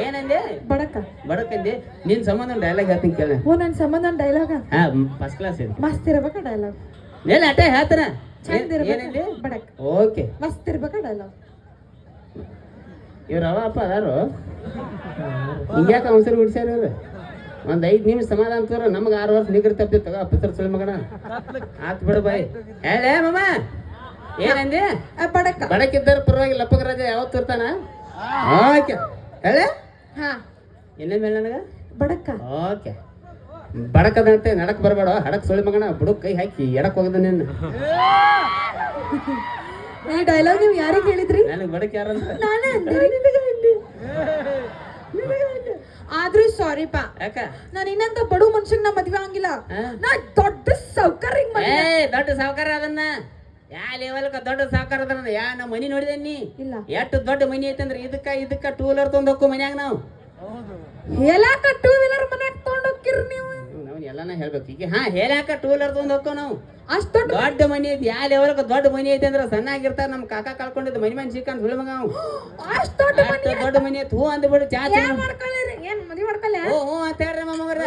ಏನಂದೆ ಬಡಕ? ಬಡಕಂದಿ ನಿನ್ ಸಂಬಂಧ ಒಂದು ಡೈಲಾಗ್ ಹೇಳ್ತೀನಿ ಕೇಳ ಓ ನನ್ ಸಂಬಂಧ ಡೈಲಾಗ ಹಾ ಫಸ್ಟ್ ಕ್ಲಾಸ್ ಇದೆ ಮಸ್ತ್ ಇರ್ಬೇಕ ಡೈಲಾಗ್? ಇಲ್ಲ ಅಟೇ ಹೇಳ್ತಾನ ಚಂದ ಇರ್ಬೇಕ ಏನಂದಿ ಬಡಕ್, ಓಕೆ ಮಸ್ತ್ ಇರ್ಬೇಕ ಡೈಲಾಗ್? ಇವ್ರ ಅವ ಅಪ್ಪ ಅದಾರು ಹಿಂಗ್ಯಾಕೆ ಅವಸರ ಬಿಡ್ಸ್ಯಾರ ಇವ್ರು ಒಂದ್ 5 ನಿಮಿಷ ಸಮಾಧಾನ ತೋರ ನಮ್ಗೆ 6 ವರ್ಷ ನಿಗ್ರ ತಪ್ಪಿ ತಗೋ ಅಪ್ಪಸರ್ ಸುಳ್ಳು ಮಗನ ಆತ್ ಬಿಡು ಬಾಯ್ ಹೇಳೇ ಮಮ್ಮ ಏನಂದಿ ಬಡಕ ಬಡಕಿದ್ದಾರ ಪರವಾಗಿಲ್ಲ ಲಪ್ಪಗ ರಾಜ ಯಾವತ್ತು ಇರ್ತಾನ ಓಕೆ ಹೇಳೆ ಹಾ ಇನ್ನೊಮ್ಮೆ ಹೇಳ ನನಗ ಬಡಕ. ಓಕೆ ಬಡಕದಂತೆ ನಡಕ್ ಬರಬೇಡ ಹಡಕ್ ಸುಳ್ಳು ಮಗನ ಬುಡಕ್ ಕೈ ಹಾಕಿ ಎಡಕ್ ಹೋಗದ ನಿನ್ನ ಈ ಡೈಲಾಗ್ ನೀವು ಯಾರಿಗೆ ಹೇಳಿದ್ರಿ? ನನಗೆ ಬಡಕ್ ಯಾರಂತ ನಾನೇ ಅಂದಿರಿ. ಆದ್ರೂ ಸಾರಿ ಪಾ, ಯಾಕ ನಾನು ಇನ್ನಂತ ಬಡು ಮನುಷ್ಯನ್ ನಾ ಮದ್ವೆ ಆಗಿಲ್ಲ. ನಾ ದೊಡ್ಡ ಸೌಕರ್ಯ ದೊಡ್ಡ ಸಾವುಕಾರ ಅದನ್ನ ಯಾ ಲೆವೆಲ್ಕ ದೊಡ್ಡ ಸಾವುಕಾರ ಅದನ್ನ ಯಾ ನಮ್ಮ ಮನಿ ನೋಡಿದೀನಿ ಇಲ್ಲ. ಎಷ್ಟು ದೊಡ್ಡ ಮನಿ ಐತಂದ್ರ ಇದಕ್ಕ 2 ವೀಲರ್ ತೊಗೊಂಡ್ ಹೋಗ್ಕೊ ಮನ್ಯಾಗ ನಾವು ಹೇಳಾಕ 2 ವೀಲರ್ ಮನ್ಯಾಗ ತಗೊಂಡ್ ಹೋಗ್ತಿರಿ ನೀವು? ನಾವು ಎಲ್ಲಾನ ಹೇಳ್ಬೇಕು ಈಗ ಹಾ ಹೇಳಾಕ 2 ವೀಲರ್ ತೊಗೊಂಡ್ ಹೋಗ್ಕೊ ನಾವು ಅಷ್ಟ್ ದೊಡ್ಡ ಮನಿ ಐತಿ ಯಾ ಲೆವೆಲ್ಕ ದೊಡ್ಡ ಮನಿ ಐತಿ ಅಂದ್ರ ಸಣ್ಣಾಗಿರ್ತಾರ ನಮ್ ಕಾಕ ಕಳ್ಕೊಂಡಿದ್ದು ಮನಿ ಸಿಕ್ಕಂತ ಸುಳ್ಳು ಮಗ ನಾವು ಅಷ್ಟ್ ದೊಡ್ಡ ಮನಿ ದೊಡ್ಡ ಮನಿ ಐತಿ ಹೂ ಅಂದ್ಬಿಡು ಚಾ ಏನ್ ಮಾಡ್ಕೊಳ್ಳಿರಿ? ಏನ್ ಮದ್ವೆ ಮಾಡ್ಕೊಳ್ಳಿ? ಓ ಹ್ಞೂ ಅಂತ ಹೇಳ್ರಿ ಮಾಮಗರ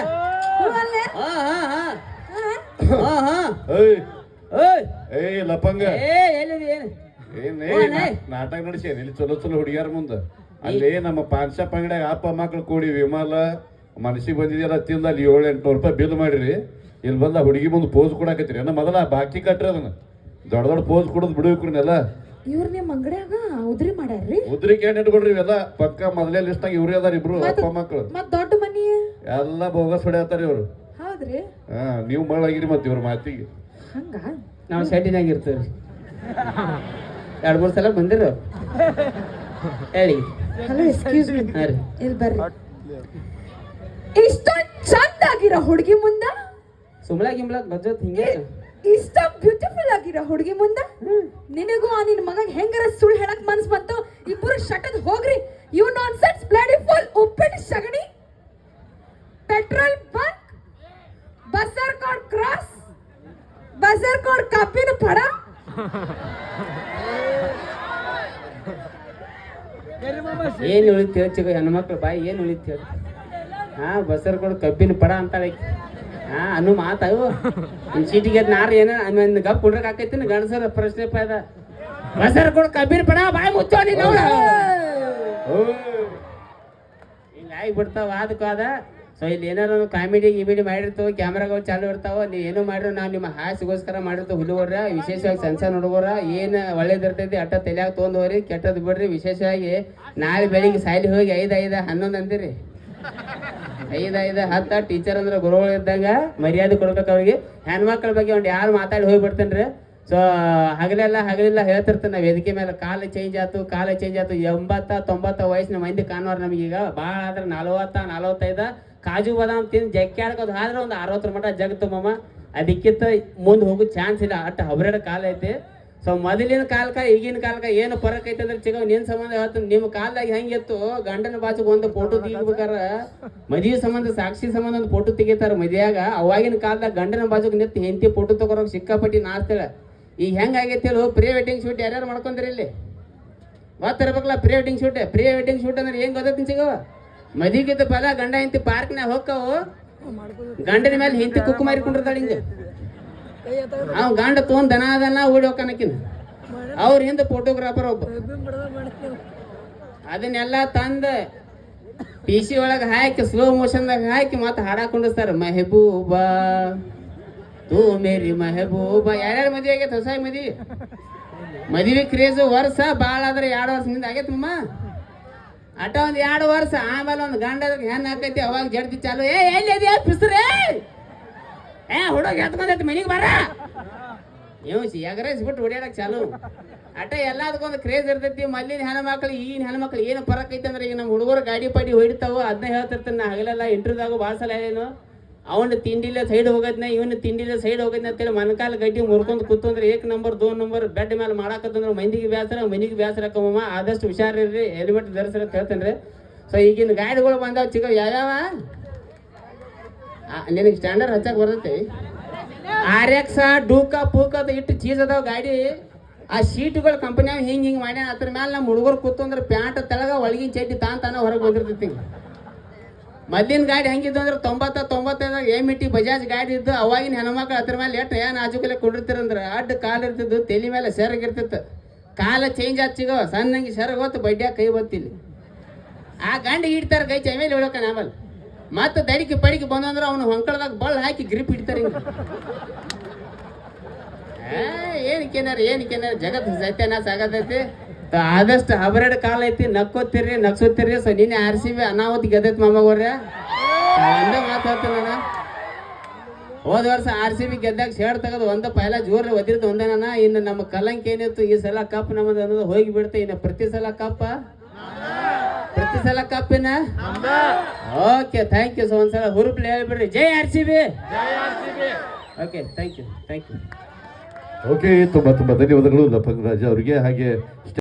ಹ್ಞೂ ಅಲ್ಲೇ ಹಾ ಹಾ ಹಾ ಹಾ? ಹಾ ಹಾ ಏಯ್ ಓಯ್ ಏಯ್ ಲಪಂಗ ಏ ಎಲ್ಲಿದೆ ಏನು ನಾಟಕ ನಡೆಸೇನಿ ಇಲ್ಲಿ ಚಲೋ ಚಲೋ ಹುಡುಗಿಯಾರ ಮುಂದ ಅಲ್ಲಿ ನಮ್ಮ ಪಾನ್ ಶಾಪ್ ಅಂಗಡಿಯಾಗ ಅಪ್ಪ ಮಕ್ಳು ಕೂಡಿ ವಿಮಲ ಮನಸ್ಸಿಗೆ ಬಂದಿದ್ಯಲ್ಲ ತಿಂದ ಅಲ್ಲಿ 700-800 ರೂಪಾಯಿ ಬಿಲ್ ಮಾಡಿರಿ ಇಲ್ಲಿ ಬಂದ ಹುಡುಗಿ ಮುಂದೆ ಪೋಸ್ ಕೊಡಾಕತ್ರಿ ಅನ್ನ ಮೊದಲ ಬಾಕಿ ಕಟ್ರಿ ಅದನ್ನ ದೊಡ್ಡ ದೊಡ್ಡ ಪೋಸ್ ಕೊಡೋದು ಬಿಡುವಿಕ್ರನ್ನೆಲ್ಲ ಇವ್ರ ನಿಮ್ ಅಂಗಡ್ಯಾಗ ಉದ್ರಿ ಮಾಡ್ಯಾರ್ರಿ ಉದ್ರಿಕೆ ಏನ್ ಇಟ್ಕೊಡ್ರಿ ಇವೆಲ್ಲ ಪಕ್ಕ ಮೊದಲೇ ಲಿಸ್ಟ್ನಾಗ ಇವ್ರೇ ಅದಾರ ಇಬ್ರು ಅಪ್ಪ ಮಕ್ಳು ಮತ್ ದೊಡ್ಡ ಮನಿ ಎಲ್ಲ ಬೋಗಸ್ ಹೊಡ್ಯಾತಾರ ಇವ್ರು ಹೌದ್ರಿ ಹಾ ನೀವು ಮಾಡಾಗಿರಿ ಮತ್ತೆ ಇವ್ರ ಮಾತಿಗೆ ಹಂಗ ನಾವು ಶೆಟ್ಟಿನಾಗ ಇರ್ತೀವಿ 2-3 ಸಲ ಬಂದಿರು ಹೇಳಿ ಹಲೋ ಎಕ್ಸ್ಕ್ಯೂಸ್ ಮೀ ಹಾ ರೀ ಇಲ್ಲಿ ಬರ್ರಿ ಇಷ್ಟೊಂದ್ ಚಂದ ಆಗಿರೋ ಹುಡುಗಿ ಮುಂದ ಸುಮ್ಳಾ ಗಿಮ್ಳಾ ಬಜ್ಜೋತ್ ಹಿಂಗೆ ಇಷ್ಟ ಬ್ಯೂಟಿಫುಲ್ ಆಗಿರೋ ಹುಡುಗಿ ಮುಂದ ನಿನಗೂ ಆ ನಿನ್ ಮಗ ಹೆಂಗಾರ ಸುಳ್ಳು ಹೇಳಕ್ ಮನ್ಸ್ ಬಂತು ಇಬ್ಬರು ಶಟದ್ ಹೋಗ್ರಿ you nonsense bloody fool ಉಪ್ಪಿಟ್ಟು ಸಗಣಿ ಪೆಟ್ರೋಲ್ ಬಂಕ್ ಬಸರ್ ಕೋಡ್ ಕ್ರಾಸ್ ಬಸರ್ ಕೋಡ್ ಕಬ್ಬಿನ ಪಡ ಏನ್ ಉಳಿತು ಚಿಗ ಹೆಣ್ಮಕ್ಳು ಬಾಯಿ ಏನ್ ಉಳಿತು ಹಾ ಬಸರ್ ಕೊಡು ಕಬ್ಬಿನ ಪಡ ಅಂತಾಳೆ ಹಾ ಅನ್ನು ಮಾತಾವು ನಿನ್ ಚೀಟಿಗೆ ನಾರು ಏನ ಒಂದು ಗಪ್ ಕುಡ್ರಕ್ ಆಕೈತಿ ಗಂಡಸರ ಪ್ರಶ್ನೆ ಪಾಯ್ದ ಬಸರ್ ಕೊಡು ಕಬ್ಬಿನ ಪಡ ಬಾಯಿ ಮುಚ್ಚೋ ನೀನು ಹಿಂಗ ಬಿಡ್ತಾವ ಅದಕ್ಕಾದ ಸೊ ಇಲ್ಲಿ ಏನಾರು ಕಾಮಿಡಿ ಗಿಮಿಡಿ ಮಾಡಿರ್ತಾವ ಕ್ಯಾಮ್ರಾಗಳು ಚಾಲು ಇರ್ತಾವ ನೀವು ಏನೋ ಮಾಡಿರೋ ನಾವು ನಿಮ್ಮ ಹಾಸಿಗೋಸ್ಕರ ಮಾಡಿರ್ತಾವ ಹುಡುಗರ ವಿಶೇಷವಾಗಿ ಸಣ್ಣ ಹುಡುಗರ ಏನು ಒಳ್ಳೇದಿರ್ತೈತಿ ಅಟ್ಟ ತಲೆಯಾಗ ತೊಗೊಂಡವ್ರಿ ಕೆಟ್ಟದ್ದು ಬಿಡ್ರಿ ವಿಶೇಷವಾಗಿ ನಾಳೆ ಬೆಳಿಗ್ಗೆ ಸಾಲಿ ಹೋಗಿ 5-5-11 ಅಂತೀರಿ 5-5-10 ಟೀಚರ್ ಅಂದ್ರೆ ಗುರುಗಳು ಇದ್ದಾಗ ಮರ್ಯಾದೆ ಕೊಡ್ಬೇಕು ಅವ್ರಿಗೆ ಹೆಣ್ಮಕ್ಳ ಬಗ್ಗೆ ಒಂದು ಯಾರು ಮಾತಾಡಿ ಹೋಗ್ಬಿಡ್ತೇನ್ರಿ ಸೊ ಹಗಲಿಲ್ಲ ಹೇಳ್ತಿರ್ತಾನೆ ವೇದಿಕೆ ಮೇಲೆ ಕಾಲ ಚೇಂಜ್ ಆಯ್ತು 80-90 ವಯಸ್ಸಿನ ಮಂದಿ ಕಾಣೋರು ನಮಗೀಗ ಭಾಳ ಆದ್ರೆ 40-45 ಕಾಜು ಬಾದಾಮ್ ತಿಂದು ಜಗ್ಗ್ಯಾಡ್ಕೋದು ಆದ್ರೆ ಒಂದು 60 ಮಟ ಜಗತ್ತು ಮಮ್ಮ ಅದಕ್ಕಿಂತ ಮುಂದೆ ಹೋಗೋ ಚಾನ್ಸ್ ಇಲ್ಲ ಅಟ್ಟು ಹಬ್ರೆಡ ಕಾಲ ಐತಿ ಸೊ ಮೊದಲಿನ ಕಾಲಕ್ಕೆ ಈಗಿನ ಕಾಲಕ್ಕೆ ಏನು ಫರಕ್ ಐತೆ ಅಂದ್ರೆ ಚಿಕ್ಕ ನಿನ್ನ ಸಂಬಂಧ ಹೇಳ್ತೀನಿ ನಿಮ್ಮ ಕಾಲದಾಗ ಹೆಂಗಿತ್ತು ಗಂಡನ ಬಾಜುಗೆ ಒಂದು ಫೋಟೋ ತೆಗಿಬೇಕಾರ ಮದುವೆ ಸಂಬಂಧ ಸಾಕ್ಷಿ ಸಂಬಂಧ ಒಂದು ಫೋಟೋ ತೆಗಿತಾರ ಮದುವೆಯಾಗ ಅವಾಗಿನ ಕಾಲದಾಗ ಗಂಡನ ಬಾಜುಗೆ ನಿಂತು ಹೆಂಡತಿ ಫೋಟೋ ತಗೋರೋಕೆ ಸಿಕ್ಕಾಪಟ್ಟಿ ನಾಚ್ತಾಳೆ ಈಗ ಹೆಂಗಾಗೈತಿ ಹೇಳು ಪ್ರೀ ವೆಡ್ಡಿಂಗ್ ಶೂಟ್ ಯಾರ್ಯಾರು ಮಾಡ್ಕೊಂಡ್ರಿ ಇಲ್ಲಿ ಗೊತ್ತಿರ್ಬೇಕಲ್ಲ ಪ್ರೀ ವೆಡ್ಡಿಂಗ್ ಶೂಟ್ ಅಂದ್ರೆ ಹೆಂಗ್ ಗೊತ್ತೈತಿ ಸಿಗವ ಮದುವೆಗಿದ್ದ ಫಲ ಗಂಡ ಹೆಂಡತಿ ಪಾರ್ಕ್ನಾಗ ಹೋಗ್ತಾವು ಗಂಡನ ಮೇಲೆ ಹೆಂಡತಿ ಕುಕ್ಕು ಮಾರಿಕೊಂಡಿರ್ತಾಳೆ ಹಿಂಗೆ ಅವ್ ಗಂಡ ತೊಗೊಂಡ್ ದನ ಓಡಿ ಹೋಗ್ಕನಕಿನ ಅವ್ರ ಹಿಂದೆ ಫೋಟೋಗ್ರಾಫರ್ ಒಬ್ಬ ಅದನ್ನೆಲ್ಲ ತಂದ PC ಒಳಗೆ ಹಾಕಿ ಸ್ಲೋ ಮೋಷನ್ದಾಗ ಹಾಕಿ ಮತ್ತೆ ಹಾಡಾಕೊಂಡಿರ್ತಾರ ಮೆಹಬೂಬಾ ತೂ ಮೇರಿ ಮೆಹಬೂಬಾ ಯಾರ್ಯಾರು ಮದುವೆ ಆಗೈತೆ ಹೊಸ ಮದುವೆ ಕ್ರೇಜ್ ವರ್ಷ ಭಾಳ ಆದ್ರೆ 2 ವರ್ಷದಿಂದ ಆಗೈತೆ ಮಮ್ಮ ಅಟ ಒಂದು 2 ವರ್ಷ ಆಮೇಲೆ ಒಂದು ಗಂಡ ಹೆಣ್ಣು ಹಾಕೈತಿ ಅವಾಗ ಜಡ್ತಿ ಚಾಲು ಎಲ್ಲಿ ಪಿಸ್ರೇ ಹುಡುಗ ಎತ್ಕೊಂಡೈತಿ ಮನೆಗೆ ಬರ ನೀವು ಎಗರೇಸ್ಬಿಟ್ಟು ಹೊಡ್ಯಾಡಕ್ ಚಾಲು ಅಟ ಎಲ್ಲದಕ್ಕೊಂದು ಕ್ರೇಜ್ ಇರ್ತೈತಿ ಮೊದಲಿನ ಹೆಣ್ಮಕ್ಳು ಈಗಿನ ಹೆಣ್ಮಕ್ಳು ಏನು ಫರಕ್ ಐತೆ ಅಂದ್ರೆ ಈಗ ನಮ್ಮ ಹುಡುಗರು ಗಾಡಿ ಪಾಡಿ ಹೊಡಿತಾವ ಅದನ್ನ ಹೇಳ್ತಿರ್ತಾನೆ ನಾ ಹಗಲೆಲ್ಲ ಇಂಟರ್ವ್ಯೂದಾಗ ಭಾಳ ಸಲ ಏನು ಅವನು ತಿಂಡಿಲ್ಲ ಸೈಡ್ ಹೋಗೋದ್ನ ಇವನು ತಿಂಡಿಲ್ಲ ಸೈಡ್ ಹೋಗೋದ್ನ ಅಂತೇಳಿ ಮನಕಾಲ ಗಡ್ಡಿ ಮುರ್ಕೊಂಡು ಕೂತಂದ್ರೆ 1 ನಂಬರ್ 2 ನಂಬರ್ ಬೆಡ್ ಮೇಲೆ ಮಾಡಾಕತ್ತಂದ್ರೆ ಮಂದಿಗೆ ಬೇಸರ ಮನಿಗೆ ಬೇಸರಕ್ಕಮ್ಮ ಆದಷ್ಟು ಹುಷಾರಿರ್ರಿ ಹೆಲ್ಮೆಟ್ ಧರಿಸ್ರಿ ಅಂತ ಹೇಳ್ತೇನೆ ಸೊ ಈಗಿನ ಗಾಡಿಗಳು ಬಂದಾವ ಚಿಕ್ಕ ಯಾವ್ಯಾವ ನಿನಗೆ ಸ್ಟ್ಯಾಂಡರ್ಡ್ ಹಚ್ಚಕ್ ಬರ್ತೈತಿ RX ಡೂಕ ಪೂಕ ಅಂತ ಇಟ್ಟು ಚೀಸ್ ಅದಾವ ಗಾಡಿ ಆ ಸೀಟುಗಳು ಕಂಪನಿಯಾಗ ಹಿಂಗೆ ಮಾಡ್ಯಾನ ಅದ್ರ ಮೇಲೆ ನಮ್ಮ ಹುಡುಗರು ಕೂತಂದ್ರೆ ಪ್ಯಾಂಟ್ ತೆಳಗ ಒಳಗಿನ ಚಡ್ಡಿ ತಾನ ಹೊರಗೆ ಬಂದಿರ್ತೈತಿ ಮೊದ್ಲಿನ ಗಾಡಿ ಹೆಂಗಿದ್ದು ಅಂದ್ರೆ 90-95 MT ಬಜಾಜ್ ಗಾಡಿ ಇದ್ದು ಅವಾಗಿನ ಹೆಣ್ಮಕ್ಳು ಅದ್ರ ಮೇಲೆ ಎಷ್ಟು ಏನು ಆಜುಕಲೆ ಕೊಡಿರ್ತೀರಂದ್ರೆ ಅಡ್ಡ ಕಾಲು ಇರ್ತಿದ್ದು ತಲೆ ಮೇಲೆ ಸೆರಗಿರ್ತಿತ್ತು ಕಾಲ ಚೇಂಜ್ ಆತ್ ಸಿಗೋ ಸಣ್ಣಂಗೆ ಸೆರಗ್ ಹೊತ್ತು ಬಡ್ಡ್ಯಾಗ ಕೈ ಬತ್ತಿಲ್ಲಿ ಆ ಗಂಡ ಇಡ್ತಾರೆ ಕೈ ಚಮೇಲೆ ಹೇಳೋಕನ ಆಮೇಲೆ ಮತ್ತೆ ದಡಿಕೆ ಪಡಿಕೆ ಬಂದಂದ್ರೆ ಅವನು ಹೊಂಕಳದಾಗ ಬಳ್ಳ ಹಾಕಿ ಗ್ರಿಪ್ ಇಡ್ತಾರೆ ಏನಕ್ಕೇನಾರ ಜಗತ್ತು ಸತ್ಯನಾಶ ಆಗತೈತಿ ಆದಷ್ಟು ಹಬರಡ್ ಕಾಲ ಐತಿ ನಗ್ಸೋತಿರ್ರಿ ಸೊ ನೀನೆ RCB ಅನಾವತ್ ಗೆದ್ದೈತಿ ಮಾಮಗೋರ್ಯ ಒಂದೇ ಮಾತಾಡ್ತೀನಿ ನಾನು ಹೋದ ವರ್ಷ RCB ಗೆದ್ದಾಗ ಶೇಡ್ ತೆಗೆದು ಪೈಲ ಜೋರ್ ಒದಿರ್ತು ಒಂದೇ ನಾನು ಇನ್ನು ನಮ್ಮ ಕಲಂಕ ಏನಿತ್ತು ಈ ಸಲ ಕಪ್ ನಮ್ಮದು ಅನ್ನೋದು ಹೋಗಿ ಬಿಡುತ್ತೆ ಇನ್ನು ಪ್ರತಿ ಸಲ ಕಪ್ಪಿನ ಓಕೆ ಥ್ಯಾಂಕ್ ಯು ಸೊ ಒಂದ್ಸಲ ಹುರುಪ್ಲೆ ಹೇಳ್ಬಿಡ್ರಿ ಜೈ RCB okay thank you okay ತುಂಬ ಧನ್ಯವಾದಗಳು ಲಪಂಗ್ ರಾಜ ಅವರಿಗೆ ಹಾಗೆ